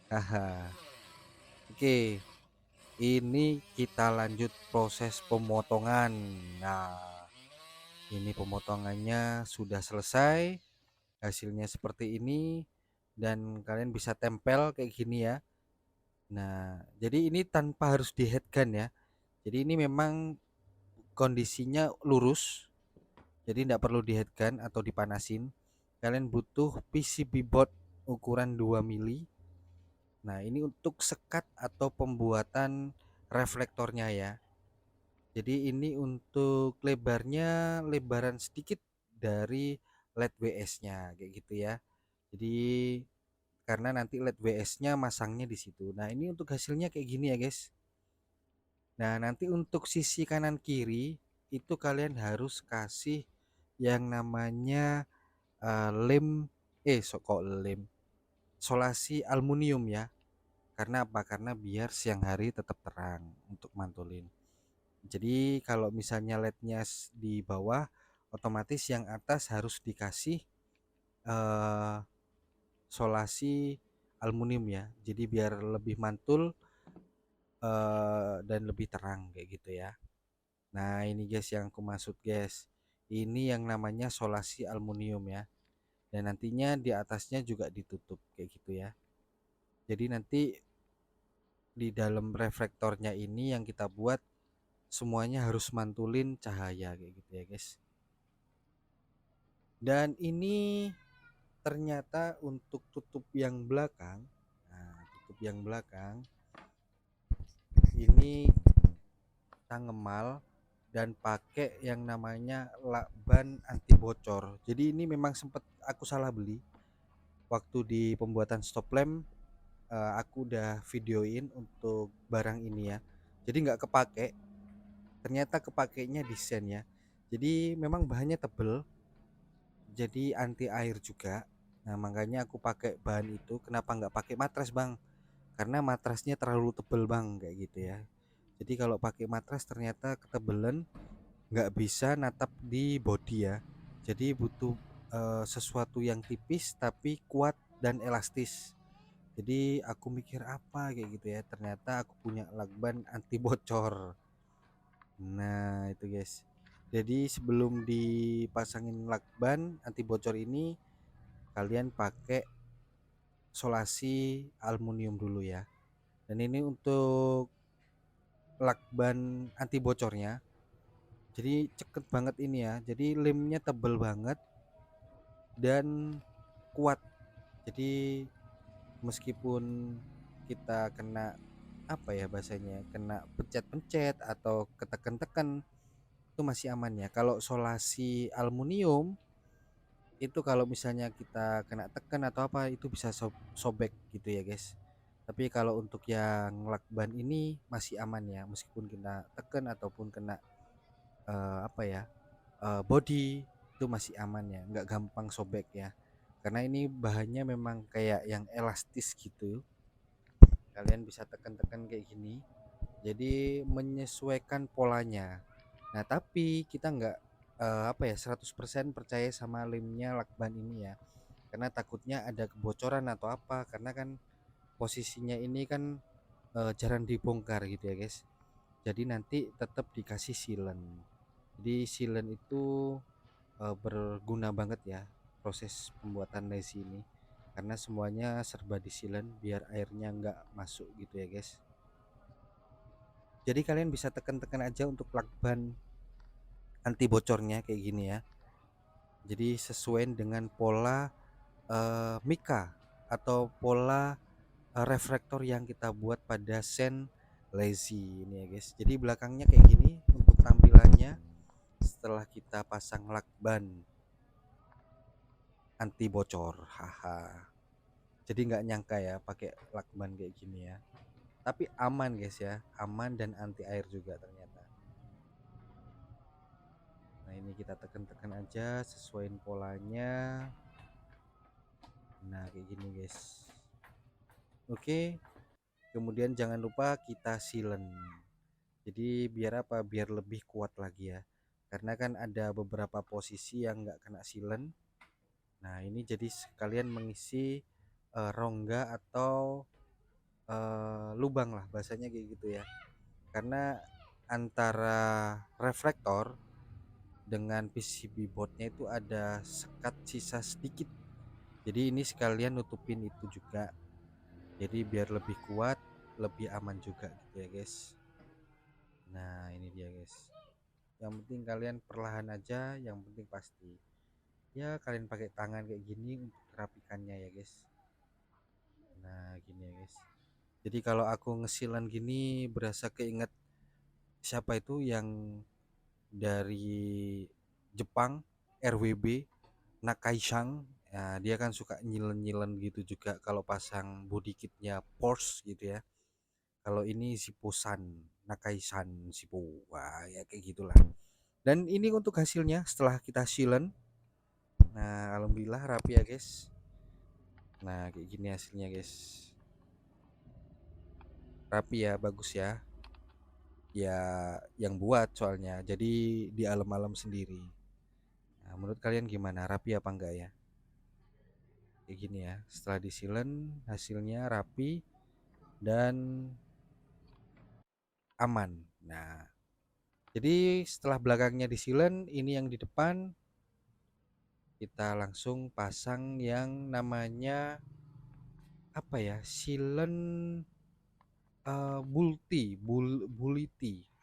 Haha. Oke, ini kita lanjut proses pemotongan. Nah, ini pemotongannya sudah selesai. Hasilnya seperti ini dan kalian bisa tempel kayak gini ya. Nah, jadi ini tanpa harus di headgun ya. Jadi ini memang kondisinya lurus. Jadi tidak perlu di headgun atau dipanasin. Kalian butuh PCB board ukuran 2 mili. Nah, ini untuk sekat atau pembuatan reflektornya ya. Jadi ini untuk lebarnya lebaran sedikit dari LED WS-nya kayak gitu ya. Jadi karena nanti LED WS-nya masangnya di situ. Nah, ini untuk hasilnya kayak gini ya, guys. Nah, nanti untuk sisi kanan kiri itu kalian harus kasih yang namanya lem kok lem. Solasi aluminium ya. Karena apa? Karena biar siang hari tetap terang untuk mantulin. Jadi kalau misalnya LED-nya di bawah, otomatis yang atas harus dikasih eh, solasi aluminium ya. Jadi biar lebih mantul dan lebih terang kayak gitu ya. Nah, ini guys yang aku maksud guys. Ini yang namanya solasi aluminium ya. Dan nantinya di atasnya juga ditutup kayak gitu ya. Jadi nanti di dalam reflektornya ini yang kita buat semuanya harus mantulin cahaya kayak gitu ya guys. Dan ini ternyata untuk tutup yang belakang. Nah, tutup yang belakang ini kita ngemal dan pakai yang namanya lakban anti bocor. Jadi ini memang sempat aku salah beli waktu di pembuatan stop lamp. Aku udah videoin untuk barang ini ya. Jadi nggak kepake. Ternyata kepakainya desain ya. Jadi memang bahannya tebel. Jadi anti air juga. Nah makanya aku pakai bahan itu. Kenapa nggak pakai matras bang? Karena matrasnya terlalu tebel bang kayak gitu ya. Jadi kalau pakai matras ternyata ketebelan, nggak bisa natap di body ya. Jadi butuh sesuatu yang tipis tapi kuat dan elastis. Jadi aku mikir apa kayak gitu ya, ternyata aku punya lakban anti bocor. Nah itu guys, jadi sebelum dipasangin lakban anti bocor ini kalian pakai solasi aluminium dulu ya. Dan ini untuk lakban anti bocornya, jadi ceket banget ini ya. Jadi lemnya tebel banget dan kuat. Jadi meskipun kita kena apa ya bahasanya, kena pencet-pencet atau ketekan-tekan itu masih aman ya. Kalau solasi aluminium itu kalau misalnya kita kena tekan atau apa itu bisa sobek gitu ya guys. Tapi kalau untuk yang lakban ini masih aman ya, meskipun kena tekan ataupun kena apa ya, body itu masih aman ya, nggak gampang sobek ya. Karena ini bahannya memang kayak yang elastis gitu. Kalian bisa tekan-tekan kayak gini. Jadi menyesuaikan polanya. Nah, tapi kita nggak apa ya 100% percaya sama lemnya lakban ini ya. Karena takutnya ada kebocoran atau apa, karena kan posisinya ini kan jarang dibongkar gitu ya, guys. Jadi nanti tetap dikasih silen. Jadi silen itu berguna banget ya proses pembuatan lazy ini. Karena semuanya serba disilen biar airnya nggak masuk gitu ya, guys. Jadi kalian bisa tekan-tekan aja untuk lakban anti bocornya kayak gini ya. Jadi sesuai dengan pola mika atau pola reflektor yang kita buat pada sen lazy ini ya guys. Jadi belakangnya kayak gini untuk tampilannya setelah kita pasang lakban anti bocor. Haha. Jadi nggak nyangka ya pakai lakban kayak gini ya. Tapi aman guys ya, aman dan anti air juga ternyata. Nah ini kita tekan-tekan aja, sesuaiin polanya. Nah kayak gini guys. Oke, kemudian jangan lupa kita silen. Jadi biar apa? Biar lebih kuat lagi ya. Karena kan ada beberapa posisi yang nggak kena silen. Nah ini jadi sekalian mengisi rongga atau lubang lah bahasanya kayak gitu ya. Karena antara reflektor dengan PCB boardnya itu ada sekat sisa sedikit. Jadi ini sekalian nutupin itu juga. Jadi biar lebih kuat, lebih aman juga gitu ya guys. Nah ini dia guys. Yang penting kalian perlahan aja, yang penting pasti. Ya kalian pakai tangan kayak gini untuk rapikannya ya guys. Nah gini ya guys. Jadi kalau aku ngesilan gini berasa keinget siapa itu yang dari Jepang, RWB, Nakaishang. Nah, dia kan suka nyilen-nyilen gitu juga kalau pasang body kitnya Porsche gitu ya. Kalau ini Zippo-san, Nakaisan Zippo. Wah, ya kayak gitulah. Dan ini untuk hasilnya setelah kita silen. Nah, alhamdulillah rapi ya, guys. Nah, kayak gini hasilnya, guys. Rapi ya, bagus ya. Ya, yang buat soalnya. Jadi di alam-alam sendiri. Nah, menurut kalian gimana? Rapi apa enggak ya? Kayak gini ya. Setelah disilen, hasilnya rapi dan aman. Nah, jadi setelah belakangnya disilen, ini yang di depan kita langsung pasang yang namanya apa ya? Silen buliti.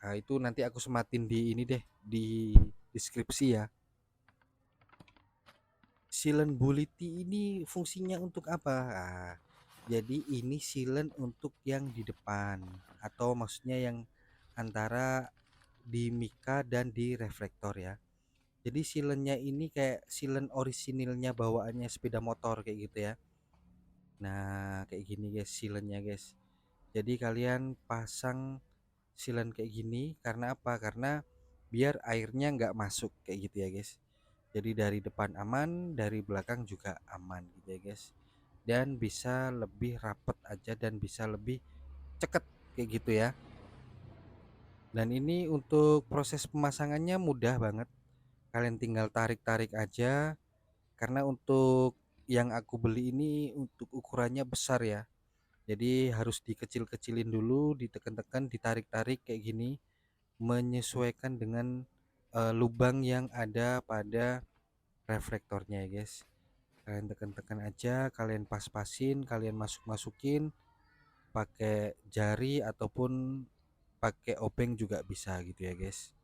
Nah, itu nanti aku sematin di ini deh di deskripsi ya. Silen buliti ini fungsinya untuk apa? Nah, jadi ini silen untuk yang di depan atau maksudnya yang antara di mika dan di reflektor ya. Jadi silennya ini kayak silen orisinilnya bawaannya sepeda motor kayak gitu ya. Nah, kayak gini guys silennya guys. Jadi kalian pasang silen kayak gini karena apa? Karena biar airnya nggak masuk kayak gitu ya guys. Jadi dari depan aman, dari belakang juga aman gitu ya guys. Dan bisa lebih rapet aja dan bisa lebih ceket kayak gitu ya. Dan ini untuk proses pemasangannya mudah banget. Kalian tinggal tarik-tarik aja. Karena untuk yang aku beli ini untuk ukurannya besar ya. Jadi harus dikecil-kecilin dulu, ditekan-tekan, ditarik-tarik kayak gini, menyesuaikan dengan lubang yang ada pada reflektornya ya guys. Kalian tekan-tekan aja, kalian pas-pasin, kalian masuk-masukin pakai jari ataupun pakai obeng juga bisa gitu ya guys.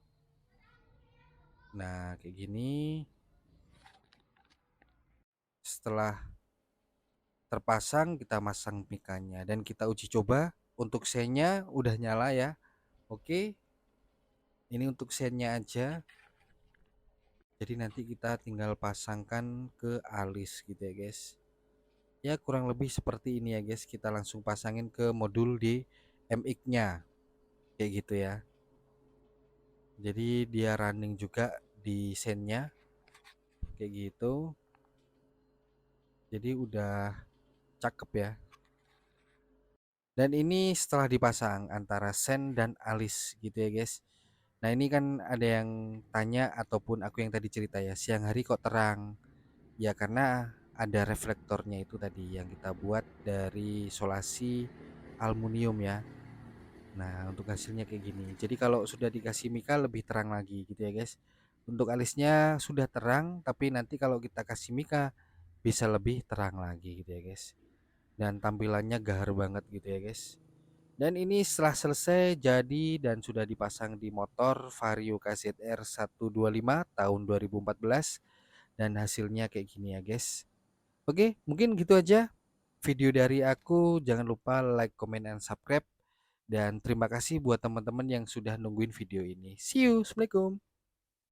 Nah kayak gini. Setelah terpasang kita masang mikanya dan kita uji coba. Untuk sennya udah nyala ya. Oke, ini untuk sennya aja. Jadi nanti kita tinggal pasangkan ke alis gitu ya guys. Ya kurang lebih seperti ini ya guys. Kita langsung pasangin ke modul di MX nya kayak gitu ya. Jadi dia running juga di sennya kayak gitu. Jadi udah cakep ya. Dan ini setelah dipasang antara sen dan alis gitu ya guys. Nah ini kan ada yang tanya ataupun aku yang tadi cerita ya, siang hari kok terang. Ya karena ada reflektornya itu tadi yang kita buat dari solasi aluminium ya. Nah untuk hasilnya kayak gini. Jadi kalau sudah dikasih mika lebih terang lagi gitu ya guys. Untuk alisnya sudah terang, tapi nanti kalau kita kasih mika bisa lebih terang lagi gitu ya guys. Dan tampilannya gahar banget gitu ya guys. Dan ini setelah selesai jadi dan sudah dipasang di motor Vario KZR 125 tahun 2014 dan hasilnya kayak gini ya guys. Oke, mungkin gitu aja video dari aku. Jangan lupa like, comment, and subscribe. Dan terima kasih buat teman-teman yang sudah nungguin video ini. See you, assalamualaikum.